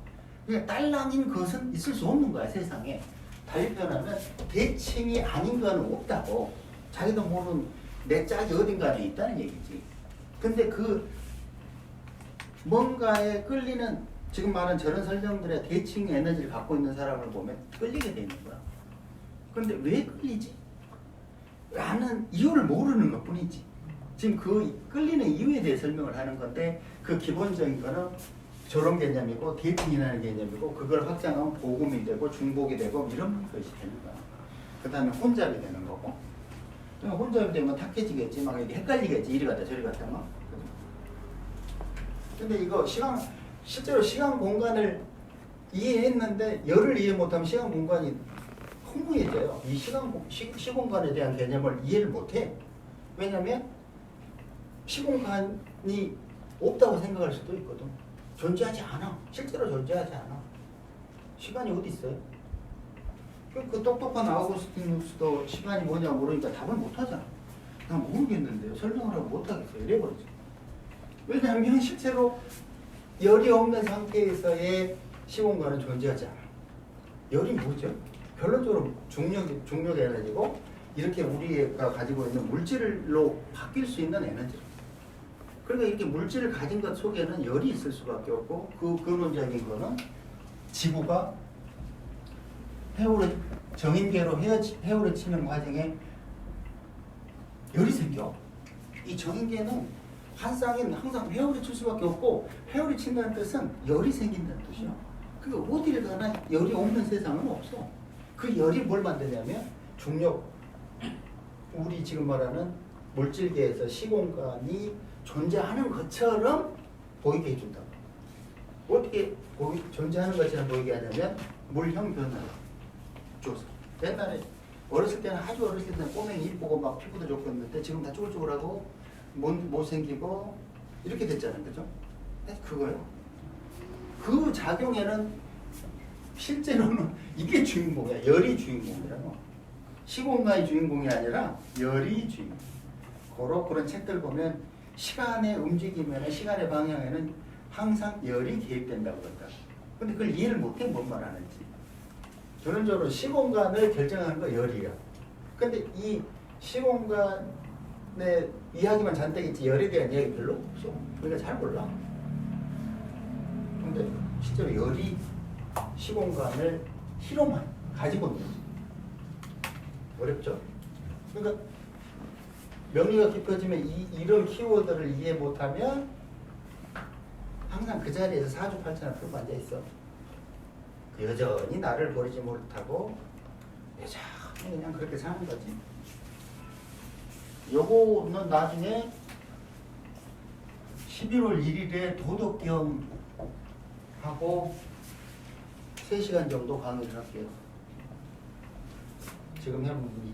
그러니까 딸랑인 것은 있을 수 없는 거야 세상에. 달리 표현하면 대칭이 아닌 거는 없다고. 자기도 모르는 내 짝이 어딘가에 있다는 얘기지. 근데 그 뭔가에 끌리는 지금 말한 저런 설정들의 대칭 에너지를 갖고 있는 사람을 보면 끌리게 되는 거야. 근데 왜 끌리지? 라는 이유를 모르는 것 뿐이지. 지금 그 끌리는 이유에 대해 설명을 하는 건데 그 기본적인 거는 저런 개념이고 대칭이라는 개념이고 그걸 확장하면 복음이 되고 중복이 되고 이런 것이 되는 거야. 그 다음에 혼잡이 되는 거고. 혼잡이 되면 탁해지겠지. 막 이렇게 헷갈리겠지. 이리 갔다 저리 갔다 막. 근데 이거 실제로 시간 공간을 이해했는데 열을 이해 못하면 시간 공간이 허무해져요. 이 시공간에 대한 개념을 이해를 못해. 왜냐면 시공간이 없다고 생각할 수도 있거든. 존재하지 않아. 실제로 존재하지 않아. 시간이 어디 있어요? 그 똑똑한 아우구스티누스도 시간이 뭐냐 모르니까 답을 못 하잖아. 난 모르겠는데요. 설명을 하고 못 하겠어요. 이래버리죠. 왜냐하면 실제로 열이 없는 상태에서의 시공간은 존재하지 않아. 열이 뭐죠? 결론적으로 중력 에너지고 이렇게 우리가 가지고 있는 물질로 바뀔 수 있는 에너지. 그러니까 이렇게 물질을 가진 것 속에는 열이 있을 수밖에 없고 그 근원적인 거는 지구가 회오를 정인계로 회오를 치는 과정에 열이 생겨. 이 정인계는 한 쌍에는 항상 회오리 칠 수밖에 없고 회오리 친다는 뜻은 열이 생긴다는 뜻이야. 그러니까 어디를 가나 열이 없는 세상은 없어. 그 열이 뭘 만드냐면 중력, 우리 지금 말하는 물질계에서 시공간이 존재하는 것처럼 보이게 해준다. 어떻게 존재하는 것처럼 보이게 하냐면 물형 변화를 줘서. 옛날에 어렸을 때는 아주 어렸을 때는 꼬맹이 이쁘고 막 피부도 좋고 했는데 지금 다 쭈글쭈글하고 못생기고 이렇게 됐잖아요. 그죠? 그거요. 그 작용에는 실제로는 이게 주인공이야. 열이 주인공이라고. 시공간이 주인공이 아니라 열이 주인공. 그런 책들 보면 시간의 움직임에는 시간의 방향에는 항상 열이 개입된다고 그런다. 근데 그걸 이해를 못해 뭔 말하는지. 결론적으로 시공간을 결정하는 거 열이야. 근데 이 시공간의 이야기만 잔뜩 있지 열에 대한 이야기 별로 없어. 우리가 잘 몰라. 근데 실제로 열이 시공간을 희로만 가지고 있는 거지. 어렵죠? 그러니까 명리가 깊어지면 이런 키워드를 이해 못하면 항상 그 자리에서 사주팔천을 풀고 앉아있어. 여전히 나를 버리지 못하고 여전히 그냥 그렇게 사는 거지. 요거는 나중에 11월 1일에 도덕경하고 3시간 정도 강의를 할게요. 지금 해본 분이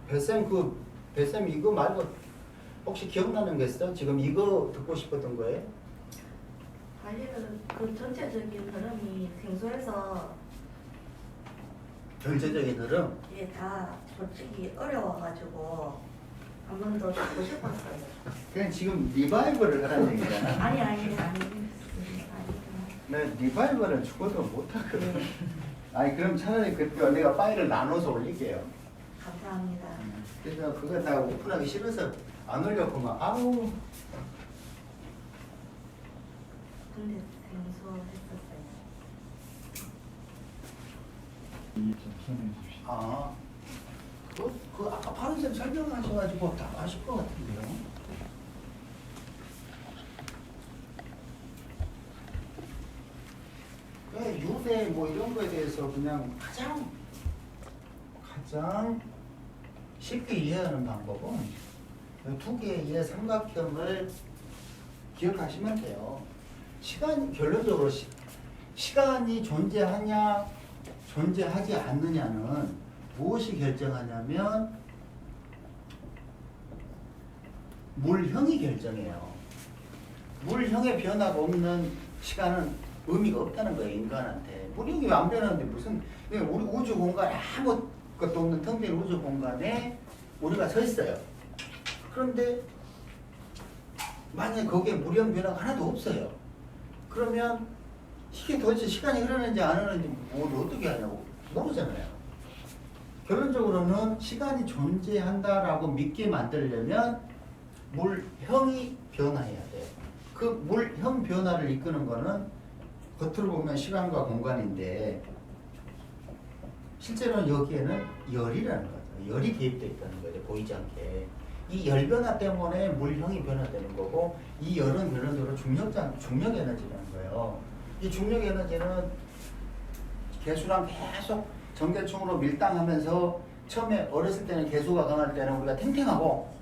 배쌤 이거 말고 혹시 기억나는 게 있어? 지금 이거 듣고 싶었던 거예요? 관리는 그 전체적인 흐름이 생소해서 전체적인 흐름? 이게 다 솔직히 어려워가지고 한 번 더 듣고 싶었어요. 그냥 지금 리바이벌을 하라는 얘기잖아. 아니. 나 리바이벌은 죽어도 못하거든. 아니 그럼 차라리 그때 내가 파일을 나눠서 올릴게요. 감사합니다. 그래서 그거 다 오픈하기 싫어서 안 올렸구만. 아우. 근데 생소했었어요. 아, 그 아까 파른색 설명하셔가지고 다 아실 것 같은데요. 유대 뭐 이런 거에 대해서 그냥 가장 쉽게 이해하는 방법은 두 개의 삼각형을 기억하시면 돼요. 결론적으로 시간이 존재하냐 존재하지 않느냐는 무엇이 결정하냐면 물형이 결정해요. 물형의 변화가 없는 시간은 의미가 없다는 거예요, 인간한테. 물형이 안 변하는데 무슨, 우리 우주 공간 아무것도 없는 텅 빈 우주 공간에 우리가 서 있어요. 그런데 만약에 거기에 물형 변화가 하나도 없어요. 그러면 이게 도대체 시간이 흐르는지 안 흐르는지 뭘 어떻게 하냐고 모르잖아요. 결론적으로는 시간이 존재한다라고 믿게 만들려면 물형이 변화해야 돼요. 그 물형 변화를 이끄는 거는 겉으로 보면 시간과 공간인데 실제로는 여기에는 열이라는 거죠. 열이 개입되어 있다는 거죠. 보이지 않게. 이 열 변화 때문에 물형이 변화되는 거고 이 열은 결론적으로 중력 에너지라는 거예요. 이 중력 에너지는 개수랑 계속 전개총으로 밀당하면서 처음에 어렸을 때는 개수가 강할 때는 우리가 탱탱하고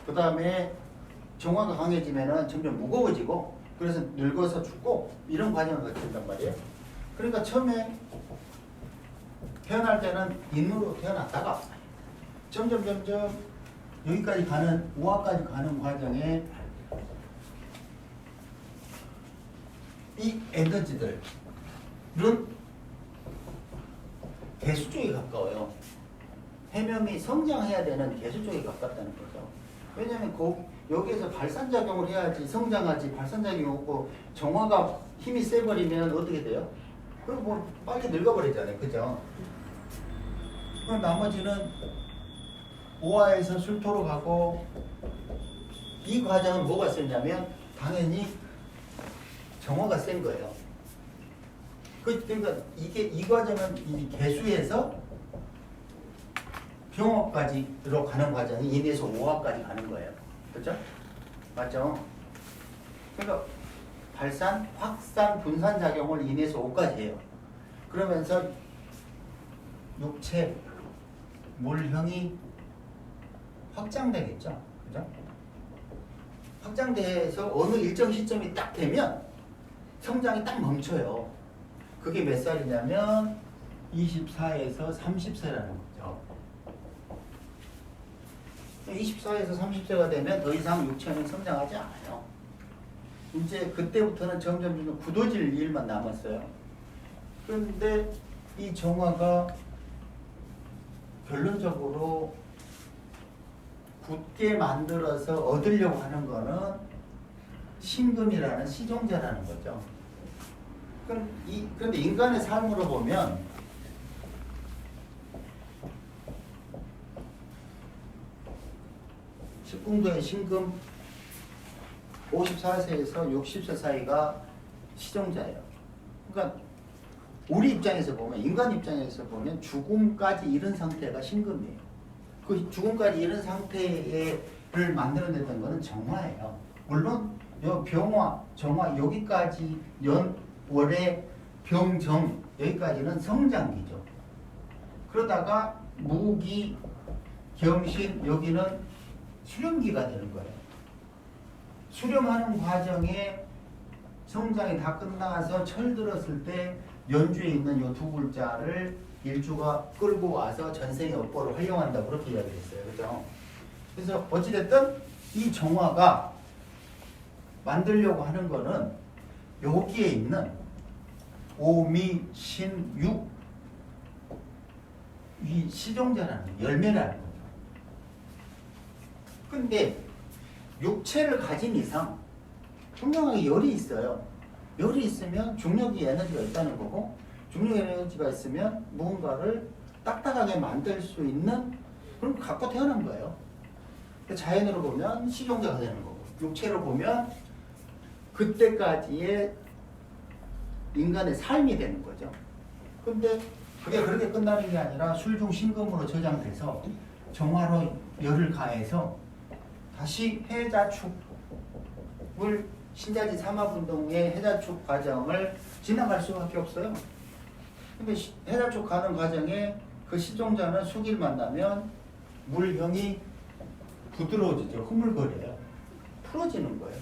그 다음에 정화가 강해지면은 점점 무거워지고 그래서 늙어서 죽고 이런 과정을 거친단 말이에요. 그러니까 처음에 태어날 때는 인으로 태어났다가 점점 여기까지 가는 우하까지 가는 과정에 이 에너지들은 개수 쪽에 가까워요. 해면이 성장해야 되는 개수 쪽에 가깝다는 거죠. 왜냐하면 여기에서 발산작용을 해야지 성장하지, 발산작용이 없고 정화가 힘이 세버리면 어떻게 돼요? 그럼 뭐 빨리 늙어버리잖아요. 그죠? 그럼 나머지는 오화에서 술토로 가고, 이 과정은 뭐가 세냐면 당연히 정화가 센 거예요. 그러니까 이 과정은 이 개수에서 병화까지로 가는 과정이 인에서 오화까지 가는 거예요. 그렇죠? 맞죠? 그러니까 발산, 확산, 분산 작용을 인에서 오까지 해요. 그러면서 육체, 물형이 확장되겠죠. 그죠? 확장돼서 어느 일정 시점이 딱 되면 성장이 딱 멈춰요. 그게 몇 살이냐면 24에서 30세라는 거죠. 24에서 30세가 되면 더 이상 육체는 성장하지 않아요. 이제 그때부터는 점점 굳어질 일만 남았어요. 그런데 이 정화가 결론적으로 굳게 만들어서 얻으려고 하는 거는 신금이라는 시종자라는 거죠. 그런데 인간의 삶으로 보면 십궁도의 신금 54세에서 60세 사이가 시종자예요. 그러니까 우리 입장에서 보면, 인간 입장에서 보면 죽음까지 이른 상태가 신금이에요. 그 죽음까지 이른 상태를 만들어냈던 것은 정화예요. 물론 요 병화, 정화 여기까지 월의 병정 여기까지는 성장기죠. 그러다가 무기, 경신 여기는 수렴기가 되는 거예요. 수렴하는 과정에 성장이 다 끝나서 철들었을 때 연주에 있는 요 두 글자를 일주가 끌고 와서 전생의 업보를 활용한다고 그렇게 이야기했어요. 그죠? 그래서 어찌됐든 이 정화가 만들려고 하는 거는 여기에 있는 오미, 신, 육, 이 시종자라는 열매라는 거죠. 근데 육체를 가진 이상 분명하게 열이 있어요. 열이 있으면 중력이 에너지가 있다는 거고, 중력 에너지가 있으면 무언가를 딱딱하게 만들 수 있는 그런 걸 갖고 태어난 거예요. 자연으로 보면 시종자가 되는 거고, 육체로 보면 그때까지의 인간의 삶이 되는 거죠. 근데 그게 그렇게 끝나는 게 아니라 술중 신금으로 저장돼서 정화로 열을 가해서 다시 해자축을 신자지 삼합운동의 해자축 과정을 지나갈 수밖에 없어요. 근데 해자축 가는 과정에 그 시종자는 수기를 만나면 물형이 부드러워지죠. 흐물거려요. 풀어지는 거예요.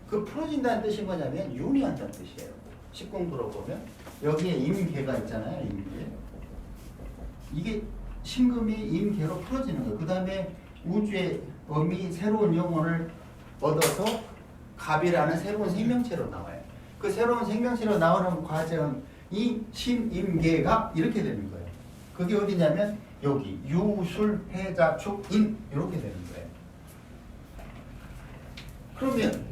그 풀어진다는 뜻이 뭐냐면 윤희한다는 뜻이에요. 십궁도로 보면 여기에 임계가 있잖아요. 임계. 이게 신금이 임계로 풀어지는 거예요. 그 다음에 우주의 음이 새로운 영혼을 얻어서 갑이라는 새로운 생명체로 나와요. 그 새로운 생명체로 나오는 과정이 신임계가 이렇게 되는 거예요. 그게 어디냐면 여기 유술, 해자, 축, 인 이렇게 되는 거예요. 그러면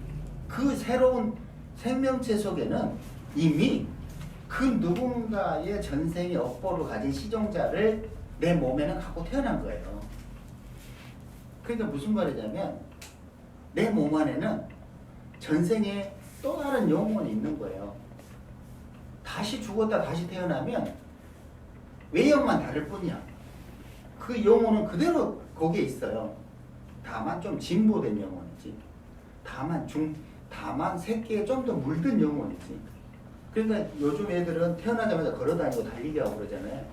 그 새로운 생명체 속에는 이미 그 누군가의 전생의 업보를 가진 시종자를 내 몸에는 갖고 태어난 거예요. 그러니까 무슨 말이냐면 내 몸 안에는 전생에 또 다른 영혼이 있는 거예요. 다시 죽었다 다시 태어나면 외형만 다를 뿐이야. 그 영혼은 그대로 거기에 있어요. 다만 좀 진보된 영혼이지. 다만 새끼에 좀 더 물든 영혼이지. 그러니까 요즘 애들은 태어나자마자 걸어다니고 달리기 하고 그러잖아요.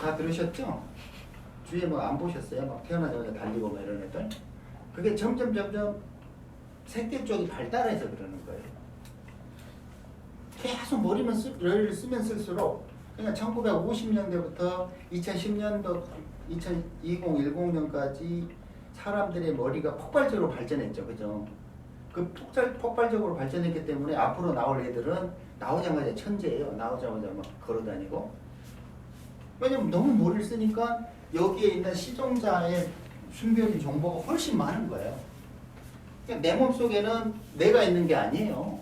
다 들으셨죠? 주위에 뭐 안 보셨어요? 막 태어나자마자 달리고 뭐 이런 애들. 그게 점점 새끼 쪽이 발달해서 그러는 거예요. 계속 머리를 쓰면 쓸수록, 그러니까 1950년대부터 2010년도, 2010년까지 사람들의 머리가 폭발적으로 발전했죠. 그죠? 그 폭발적으로 발전했기 때문에 앞으로 나올 애들은 나오자마자 천재예요. 나오자마자 막 걸어다니고. 왜냐면 너무 머리를 쓰니까 여기에 있는 시종자의 숨겨진 정보가 훨씬 많은 거예요. 그러니까 내 몸속에는 내가 있는 게 아니에요.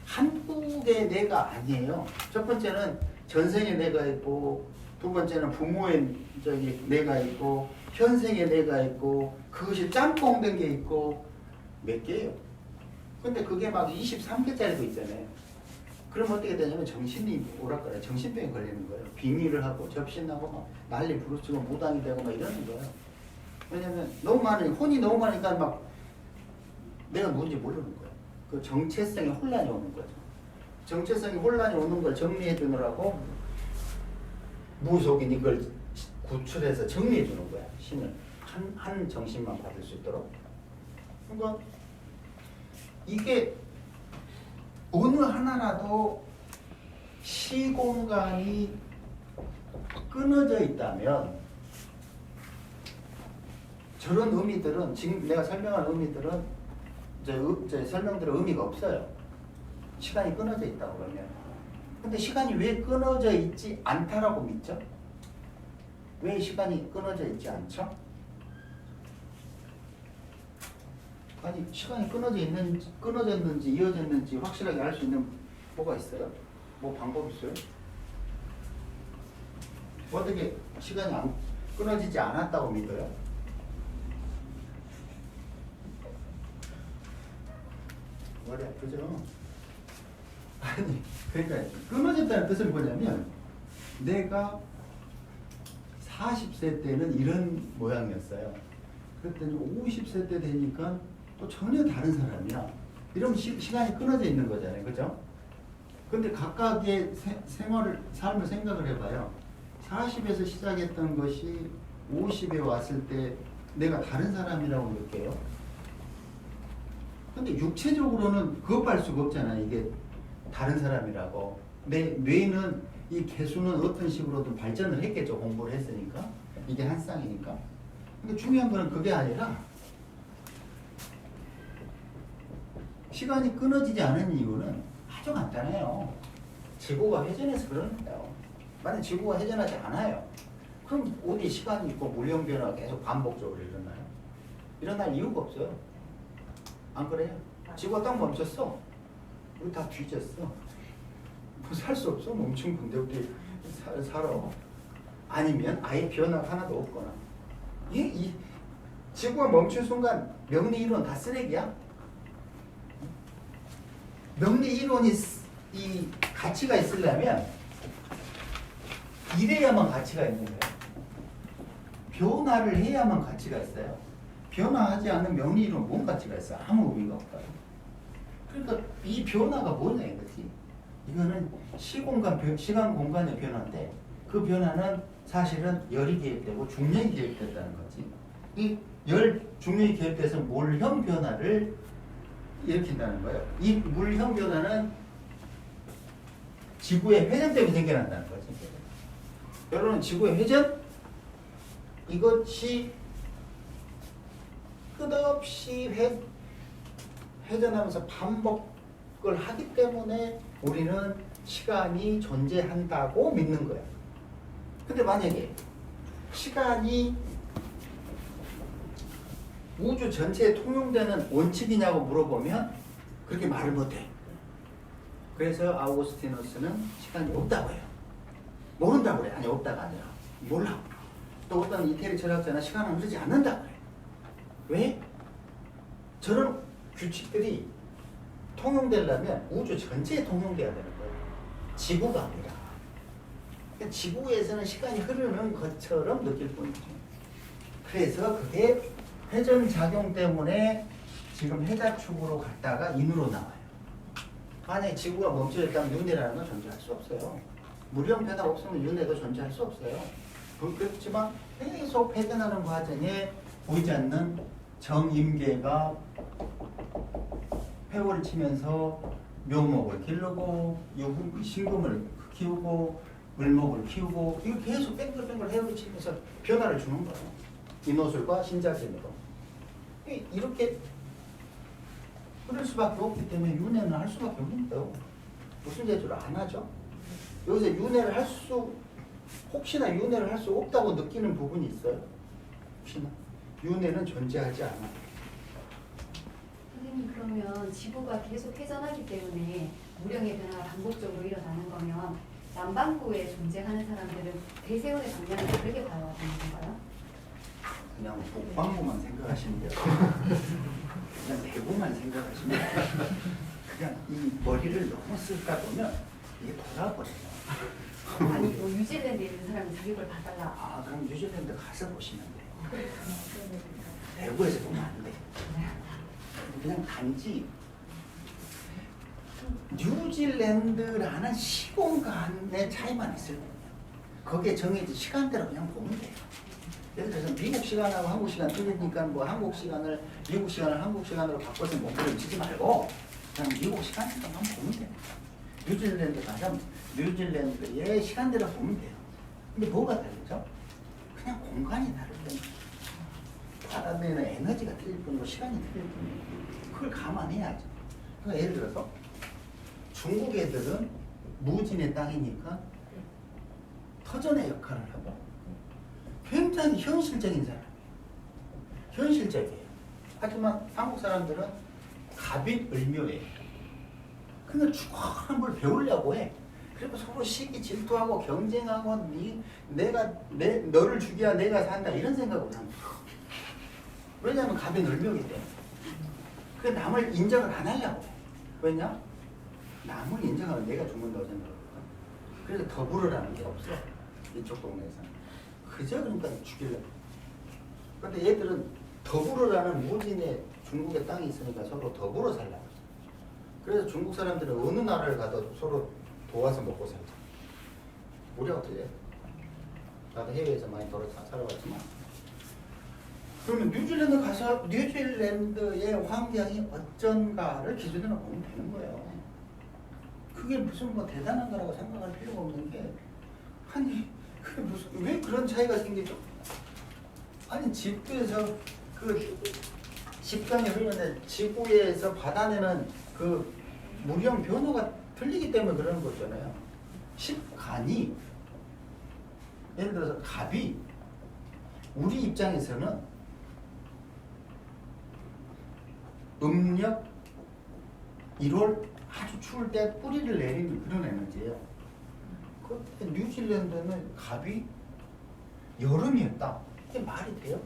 한국의 내가 아니에요. 첫 번째는 전생의 내가 있고, 두 번째는 부모의 내가 있고, 현생의 내가 있고, 그것이 짬뽕된 게 있고, 몇 개예요. 근데 그게 막 23개짜리도 있잖아요. 그럼 어떻게 되냐면 정신이 오락가락 정신병이 걸리는 거예요. 빙의를 하고 접신하고 막 난리 부르치고 무당이 되고 막 이러는 거예요. 왜냐면 너무 많으니까, 혼이 너무 많으니까 막 내가 누군지 모르는 거예요. 그 정체성의 혼란이 오는 거죠. 정체성의 혼란이 오는 걸 정리해 주느라고 무속인 이걸 구출해서 정리해 주는 거야. 신을 한 정신만 받을 수 있도록. 그러니까 이게 어느 하나라도 시공간이 끊어져 있다면 저런 의미들은, 지금 내가 설명한 의미들은 제 설명들의 의미가 없어요. 시간이 끊어져 있다고 그러면. 근데 시간이 왜 끊어져 있지 않다라고 믿죠? 왜 시간이 끊어져 있지 않죠? 아니, 시간이 끊어졌는지 이어졌는지 확실하게 알 수 있는 뭐가 있어요? 뭐 방법 있어요? 어떻게 시간이 끊어지지 않았다고 믿어요? 머리 아프죠? 아니, 그러니까 끊어졌다는 뜻은 뭐냐면 내가 40세 때는 이런 모양이었어요. 그랬더니 50세 때 되니까 또 전혀 다른 사람이야. 이러면 시간이 끊어져 있는 거잖아요. 그죠? 근데 각각의 삶을 생각을 해봐요. 40에서 시작했던 것이 50에 왔을 때 내가 다른 사람이라고 느껴요. 근데 육체적으로는 그것할 수가 없잖아요. 이게 다른 사람이라고. 내 뇌는 이 개수는 어떤 식으로든 발전을 했겠죠. 공부를 했으니까. 이게 한 쌍이니까. 근데 중요한 거는 그게 아니라 시간이 끊어지지 않은 이유는 아주 간단해요. 지구가 회전해서 그러는 거예요. 만약 지구가 회전하지 않아요. 그럼 어디 시간이 있고 물량 변화가 계속 반복적으로 일어나요? 일어날 이유가 없어요. 안 그래요? 지구가 딱 멈췄어. 우리 다 뒤졌어. 뭐 살 수 없어. 멈춘 건데 우리 살아. 아니면 아예 변화가 하나도 없거나. 이 지구가 멈춘 순간 명리 이론 다 쓰레기야? 명리 이론이 이 가치가 있으려면 이래야만 가치가 있는 거예요. 변화를 해야만 가치가 있어요. 변화하지 않는 명리 이론은 뭔 가치가 있어? 아무 의미가 없어요. 그러니까 이 변화가 뭐냐 이거지. 이거는 시간 공간의 변화인데 그 변화는 사실은 열이 개입되고 중력이 개입됐다는 거지. 이 열 중력이 개입돼서 물형 변화를 일으킨다는 거예요. 이 물형 변화는 지구의 회전 때문에 생겨난다는 거지. 여러분, 지구의 회전? 이것이 끝없이 회전하면서 반복을 하기 때문에 우리는 시간이 존재한다고 믿는 거예요. 근데 만약에 시간이 우주 전체에 통용되는 원칙이냐고 물어보면 그렇게 말을 못해. 그래서 아우구스티누스는 시간이 없다고 해요. 모른다고 그래. 아니, 없다가 아니라 몰라. 또 어떤 이태리 철학자는 시간은 흐르지 않는다고 그래. 왜? 저런 규칙들이 통용되려면 우주 전체에 통용돼야 되는 거예요. 지구가 아니라. 그러니까 지구에서는 시간이 흐르는 것처럼 느낄 뿐이죠. 그래서 그게 회전작용 때문에 지금 해자축으로 갔다가 인으로 나와요. 만약에 지구가 멈춰있다면 윤회라는 건 존재할 수 없어요. 물형 변화가 없으면 윤회도 존재할 수 없어요. 그렇지만 계속 회전하는 과정에 보이지 않는 정임계가 회오를 치면서 묘목을 기르고 신금을 키우고 을목을 키우고 이거 계속 뺑글뺑글 회오를 치면서 변화를 주는 거예요. 인호술과 신자진으로. 이렇게 그럴 수밖에 없기 때문에 윤회는 할 수밖에 없는 거예요. 무슨 재주를 안 하죠? 여기서 윤회를 할 수, 혹시나 윤회를 할 수 없다고 느끼는 부분이 있어요? 혹시나? 윤회는 존재하지 않아. 선생님 그러면 지구가 계속 회전하기 때문에 무령의 변화가 반복적으로 일어나는 거면 남반구에 존재하는 사람들은 대세운의 방향을 다르게 봐야 되는 건가요? 그냥 북반구만 생각하시면 돼요. 그냥 대구만 생각하시면 돼요. 그냥 이 머리를 너무 쓸까 보면 이게 돌아버려요. 아니 뭐 뉴질랜드에 있는 사람이 자기 걸 봐달라. 아, 그럼 뉴질랜드 가서 보시면 돼요. 대구에서 보면 안 돼. 그냥 단지 뉴질랜드라는 시공간의 차이만 있을 거예요. 거기에 정해진 시간대로 그냥 보면 돼요. 예를 들어서 미국 시간하고 한국 시간 틀리니까 뭐 한국 시간을 미국 시간을 한국 시간으로 바꿔서 목표를 치지 말고 그냥 미국 시간대로만 보면 돼요. 뉴질랜드 가서 뉴질랜드의 시간대로 보면 돼요. 근데 뭐가 다르죠? 그냥 공간이 다를 뿐이에요. 받아내는 에너지가 틀릴 뿐이고 시간이 틀릴 뿐이에요. 그걸 감안해야죠. 그러니까 예를 들어서 중국 애들은 무진의 땅이니까 터전의 역할을 하고 굉장히 현실적인 사람이에요. 현실적이에요. 하지만 한국 사람들은 갑인을묘예요. 근데 죽어라 뭘 배우려고 해. 그리고 서로 시기 질투하고 경쟁하고 너를 죽여야 내가 산다 이런 생각을 합니다. 왜냐하면 갑인을묘이기 때문에. 그 남을 인정을 안 하려고 해. 왜냐? 남을 인정하면 내가 죽는다고 생각하거든. 그래서 더불어라는 게 없어. 이쪽 동네에서는. 그저 그러니까 죽이려고. 근데 얘들은 더불어라는 무진의 중국의 땅이 있으니까 서로 더불어 살라고. 그래서 중국 사람들은 어느 나라를 가도 서로 도와서 먹고 살자. 우리가 어떻게 해? 나도 해외에서 많이 살아봤지만. 그러면 뉴질랜드 가서 뉴질랜드의 환경이 어쩐가를 기준으로 보면 되는 거예요. 그게 무슨 뭐 대단한 거라고 생각할 필요가 없는 게 아니 그게 무슨 왜 그런 차이가 생기죠? 아니 지구에서 그 식강이 흐르는데 지구에서 받아내는 그 무령 변화가 틀리기 때문에 그러는 거잖아요. 식간이 예를 들어서 갑이 우리 입장에서는 음력 1월 아주 추울 때 뿌리를 내리는 그런 에너지예요. 그때 뉴질랜드는 갑이 여름이었다. 이게 말이 돼요?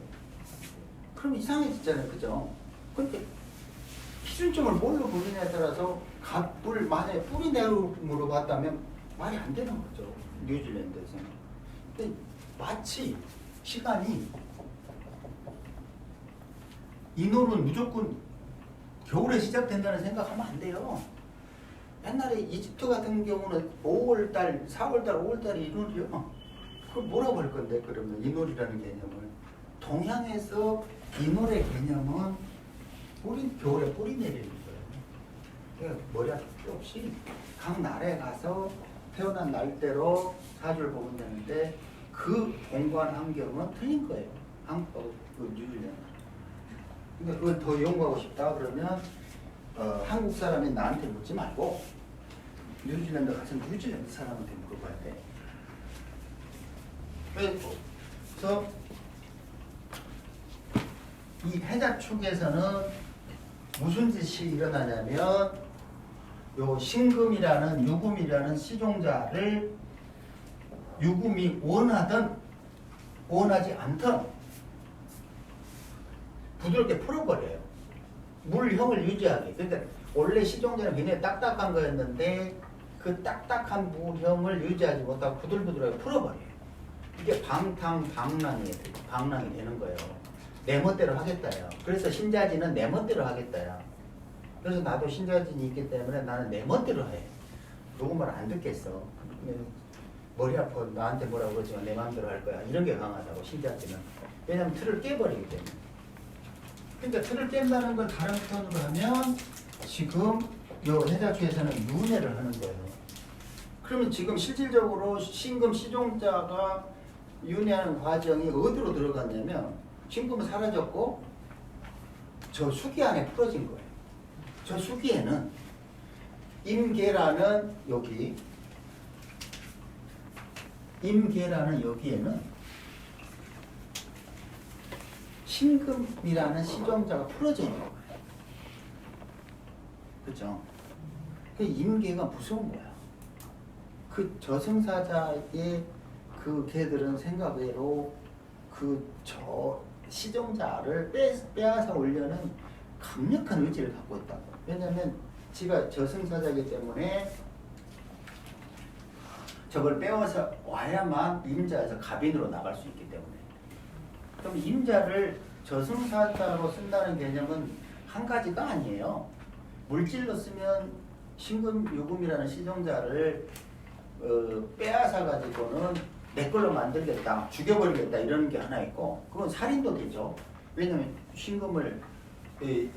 그럼 이상해지잖아요. 그죠? 근데 기준점을 뭘로 보느냐에 따라서 갑을 만약에 뿌리 내음으로 봤다면 말이 안 되는 거죠. 뉴질랜드에서는. 근데 마치 시간이 인월은 무조건 겨울에 시작된다는 생각하면 안 돼요. 옛날에 이집트 같은 경우는 5월달, 4월달, 5월달이 인월이요. 그걸 뭐라고 할 건데 그러면 인월이라는 개념을. 동양에서 인월의 개념은 겨울에 뿌리 내리는 거예요. 그러니까 머리 아플 필요 없이 각 나라에 가서 태어난 날대로 사주를 보면 되는데 그 공간 환경은 틀린 거예요. 한국하고 뉴질랜드. 근데 그걸 더 연구하고 싶다 그러면 한국 사람이 나한테 묻지 말고 뉴질랜드 가서 뉴질랜드 사람한테 물어봐야 돼. 그래서 이 해자축에서는 무슨 짓이 일어나냐면 요 신금이라는 유금이라는 시종자를 유금이 원하든 원하지 않든 부드럽게 풀어버려요. 물형을 유지하게. 그러니까 원래 시종자는 굉장히 딱딱한 거였는데 그 딱딱한 물형을 유지하지 못하고 부들부들하게 풀어버려요. 이게 방랑이 되는 거예요. 내 멋대로 하겠다요. 그래서 신자진은 내 멋대로 하겠다요. 그래서 나도 신자진이 있기 때문에 나는 내 멋대로 해. 누구 말 안 듣겠어. 머리 아파 나한테 뭐라고 그러지만 내 마음대로 할 거야. 이런 게 강하다고 신자진은. 왜냐하면 틀을 깨버리기 때문에. 그러니까 틀을 깬다는 걸 다른 표현으로 하면 지금 요 해자주에서는 윤회를 하는 거예요. 그러면 지금 실질적으로 신금 시종자가 윤회하는 과정이 어디로 들어갔냐면 신금은 사라졌고 저 수기 안에 풀어진 거예요. 저 수기에는 임계라는 여기에는 신금이라는 시종자가 풀어져 있는 거예요. 그죠? 그 임계가 무서운 거야. 그 저승사자의 그 걔들은 생각외로 저 시종자를 빼앗아 오려는 강력한 의지를 갖고 있다고. 왜냐면 지가 저승사자이기 때문에 저걸 빼앗아 와야만 임자에서 갑인으로 나갈 수 있기 때문에. 그럼 임자를 저승사자로 쓴다는 개념은 한 가지가 아니에요. 물질로 쓰면 신금, 유금이라는 시종자를 빼앗아 가지고는 내 걸로 만들겠다, 죽여버리겠다 이러는 게 하나 있고, 그건 살인도 되죠. 왜냐면 신금을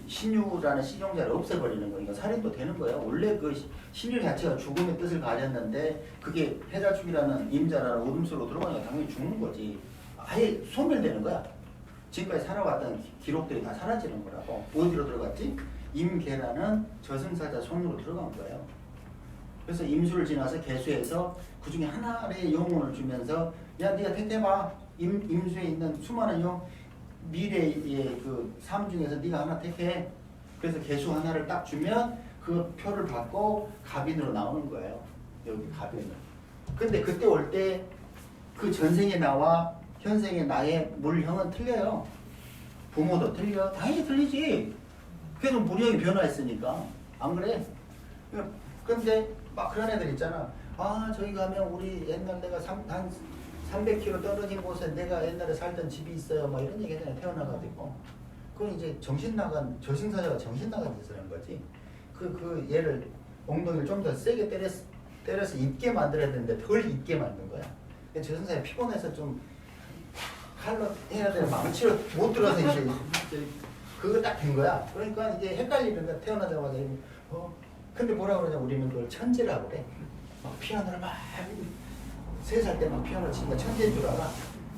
신유라는 시종자를 없애버리는 거니까 살인도 되는 거예요. 원래 그 신유 자체가 죽음의 뜻을 가졌는데 그게 해자축이라는 임자라는 어둠속으로 들어가니까 당연히 죽는 거지. 아예 소멸되는 거야. 지금까지 살아왔던 기록들이 다 사라지는 거라고. 어디로 들어갔지? 임계라는 저승사자 손으로 들어간 거예요. 그래서 임수를 지나서 계수해서 그 중에 하나의 영혼을 주면서 야 네가 택해봐. 임수에 있는 수많은 미래의 그 삶 중에서 네가 하나 택해. 그래서 계수 하나를 딱 주면 그 표를 받고 갑인으로 나오는 거예요. 여기 갑인으로. 근데 그때 올 때 그 전생의 나와 현생의 나의 물형은 틀려요. 부모도 틀려. 당연히 틀리지. 그래도 물형이 변화했으니까. 안 그래? 근데 막 그런 애들 있잖아. 아 저기 가면 우리 옛날 내가 한 300km 떨어진 곳에 내가 옛날에 살던 집이 있어요. 막 이런 얘기 하잖아요. 태어나가지고. 그건 이제 정신 나간, 저승사자가 정신 나간 짓을 한 거지. 그 얘를 엉덩이를 좀 더 세게 때려서 입게 만들어야 되는데 덜 입게 만든 거야. 저승사자 피곤해서 좀 칼로 해야 되는 망치로 못 들어서 이제 그거 딱 된 거야. 그러니까 이게 헷갈리는 거야. 태어나자마자. 근데 뭐라 그러냐. 우리는 그걸 천재라고 그래. 막 피아노를 막 3살 때 막 피아노 치니까 천재인 줄 알아.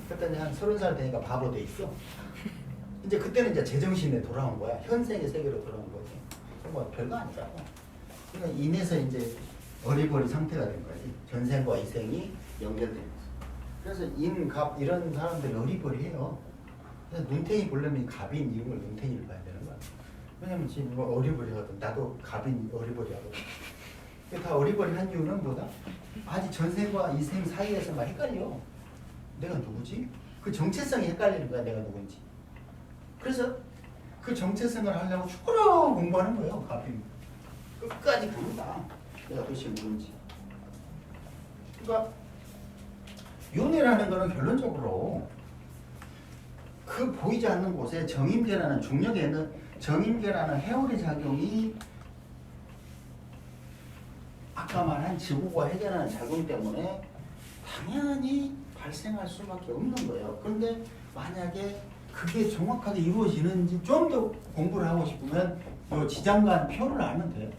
그랬더니 한 30살 되니까 바보 돼 있어. 이제 그때는 이제 제정신에 돌아온 거야. 현생의 세계로 돌아온 거지. 뭐 별거 아니라고. 그러니까 인해서 이제 어리버리 상태가 된 거지. 전생과 이생이 연결된 거지. 그래서 인, 갑 이런 사람들이 어리버리해요. 그래서 눈탱이 보려면 갑인 이름을 눈탱이를 봐야 되는 거야. 왜냐면 지금 뭐 어리버리하거든. 나도 갑인 어리버리하거든. 다 어리버리한 이유는 뭐다? 아직 전생과 이생 사이에서 막 헷갈려. 내가 누구지? 그 정체성이 헷갈리는 거야. 내가 누군지. 그래서 그 정체성을 하려고 죽어라 공부하는 거예요. 갑인. 끝까지 봅니다. 내가 도대체 누군지. 그러니까 윤회라는 거는 결론적으로 그 보이지 않는 곳에 정임계라는 중력에는 정임계라는 해오리 작용이 아까 말한 지구가 해결하는 작용 때문에 당연히 발생할 수밖에 없는 거예요. 그런데 만약에 그게 정확하게 이루어지는지 좀 더 공부를 하고 싶으면 이 지장간 표를 알면 돼요.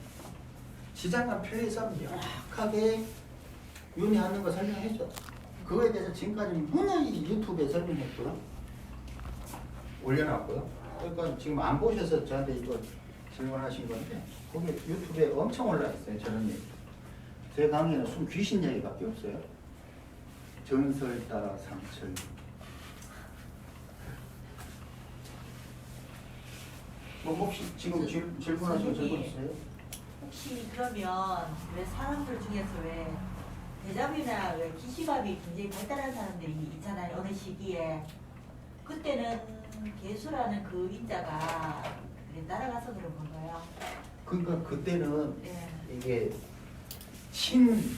지장간 표에서 명확하게 윤회하는 거 설명해줘. 그거에 대해서 지금까지 문의 유튜브에 설명했고요. 올려놨고요. 그러니까 지금 안 보셔서 저한테 이거 질문하신 건데 거기 유튜브에 엄청 올라있어요. 저런 얘기. 제 강의는 순 귀신 얘기밖에 없어요. 전설 따라 상철. 뭐 혹시 지금 질문하신 거 질문 있어요? 혹시 그러면 왜 사람들 중에서 왜 대잡이나 왜 기시감이 굉장히 발달한 사람들이 있잖아요. 어느 시기에 그때는 개수라는 그 인자가 날아가서 그런 건가요? 그러니까 그때는 네. 이게 신,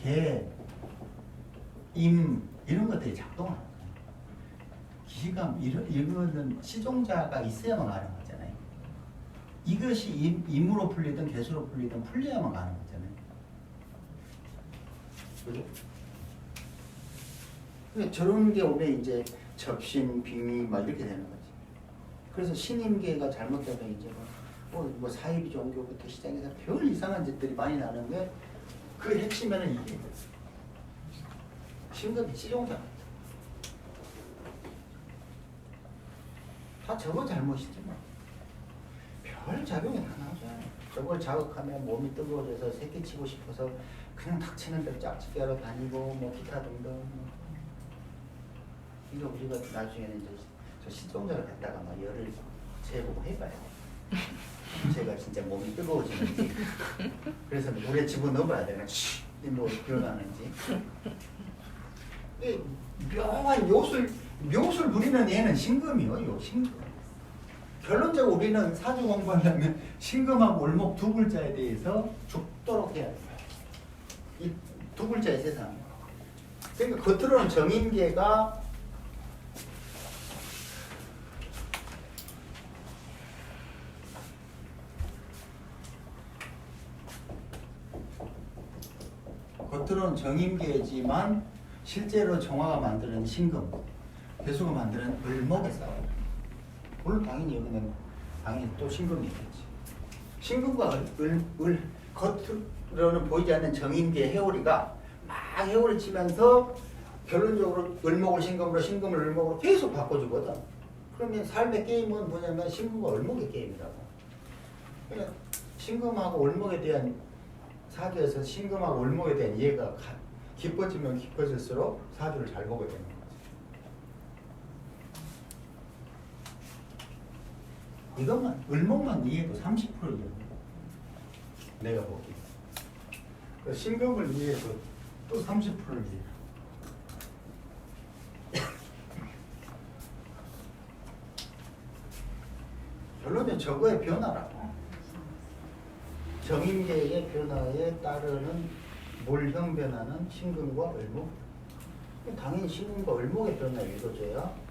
개, 임 이런 것들이 작동하는 거예요. 기감 이거는 시종자가 있어야만 가는 거잖아요. 이것이 임으로 풀리든 개수로 풀리든 풀려야만 가는 거잖아요. 그죠? 그러니까 저런 게 오면 이제 접신, 빙의 막 이렇게 되는 거지. 그래서 신임계가 잘못되면 이제 뭐 사이비 종교부터 시작해서 별 이상한 짓들이 많이 나는데 그 핵심에는 이게 신금이 시종자. 다 저거 잘못이지 뭐. 별 작용이 다 나오죠. 저걸 자극하면 몸이 뜨거워져서 새끼치고 싶어서 그냥 닥치는 대로 짝짓기 하러 다니고 뭐 기타 등등. 이거 우리가 나중에는 저 시종자를 갖다가 막 열을 재보고 해봐요. 제가 진짜 몸이 뜨거워지는지, 그래서 물에 집어넣어봐야 되나, 뭐 변하는지. 묘한 묘술 부리는 얘는 신금이요, 신금. 결론적으로 우리는 사주 공부하려면 신금하고 을목 두 글자에 대해서 죽도록 해야 돼요. 이 두 글자의 세상. 그러니까 겉으로는 정인계가 겉으로는 정인계지만 실제로 정화가 만드는 신금, 배수가 만드는 을목에 싸워요. 물론 당연히 여기는 당연히 또 신금이 있겠지. 신금과 겉으로는 보이지 않는 정인계 해오리가 막 해오리 치면서 결론적으로 을목을 신금으로, 신금을 을목으로 계속 바꿔주거든. 그러면 삶의 게임은 뭐냐면 신금과 을목의 게임이라고. 그러니까 신금하고 을목에 대한 사주에서 신금하고 을목에 대한 이해가 깊어지면 깊어질수록 사주를 잘 보게 되는 거지. 이것만 을목만 이해도 30%예요. 내가 보기. 그 신금을 이해해도 또 30%를 이해. 결론은 저거의 변화라고. 정인계의 변화에 따르는 물형 변화는 신금과 을목. 당연히 신금과 을목의 변화를 읽어줘야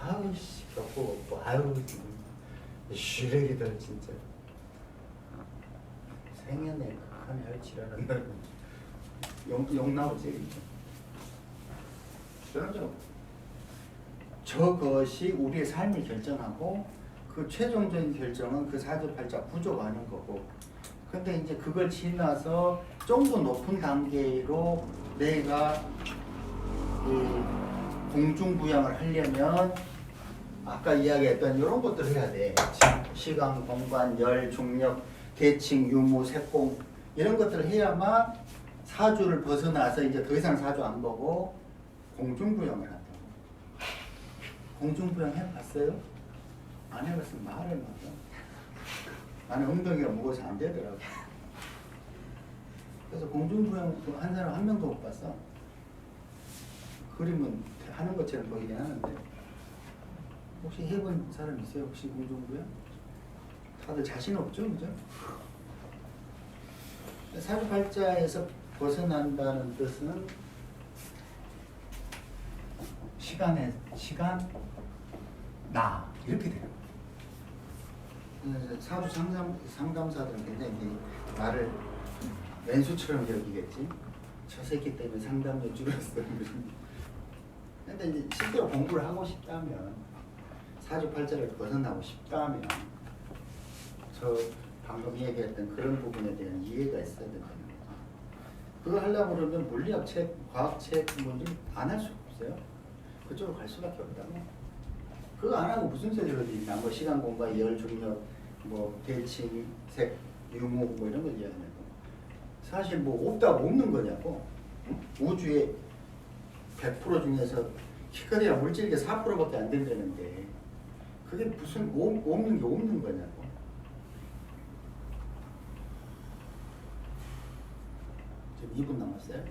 아우씨 겪고 없고 아유 쉬레기들 진짜 생연에 극한 혈치라는 욕 나오지. 그러죠. 저것이 우리의 삶을 결정하고 그 최종적인 결정은 그 사주팔자 구조가 하는 거고, 근데 이제 그걸 지나서 좀 더 높은 단계로 내가 이 공중부양을 하려면 아까 이야기했던 이런 것들을 해야 돼. 시간, 공간, 열, 중력, 계칭, 유무, 색공 이런 것들을 해야만 사주를 벗어나서 이제 더 이상 사주 안 보고 공중부양을 한다고. 공중부양 해봤어요? 안 해봤으면 말을 못해. 나는 엉덩이가 무거워서 안 되더라고. 그래서 공중부양 한 사람 한 명도 못 봤어. 그림은 하는 것처럼 보이긴 하는데. 혹시 해본 사람 있어요? 혹시 공중부양? 다들 자신 없죠, 그죠? 사주팔자에서 벗어난다는 뜻은 시간, 나 이렇게 돼요. 사주 상담사들은 굉장히 나를 왼수처럼 여기겠지. 저 새끼 때문에 상담료 줄였어. 근데 이제 실제로 공부를 하고 싶다면, 사주팔자를 벗어나고 싶다면, 저 방금 얘기했던 그런 부분에 대한 이해가 있어야 된다는 거죠. 그거 하려고 그러면 물리학 책, 과학 책 안 할 수가 없어요. 그쪽으로 갈 수밖에 없다고. 그거 안 하고 무슨 소리를 듣냐? 뭐 시간, 공간, 열, 중력, 뭐 계칭, 색, 유무 뭐 이런 거 이야기하냐고. 사실 뭐 없다고 없는 거냐고. 응? 우주에 100% 중에서 키카리아 물질계 4%밖에 안 된다는데 그게 무슨 없는 게 없는 거냐고. 지금 2분 남았어요.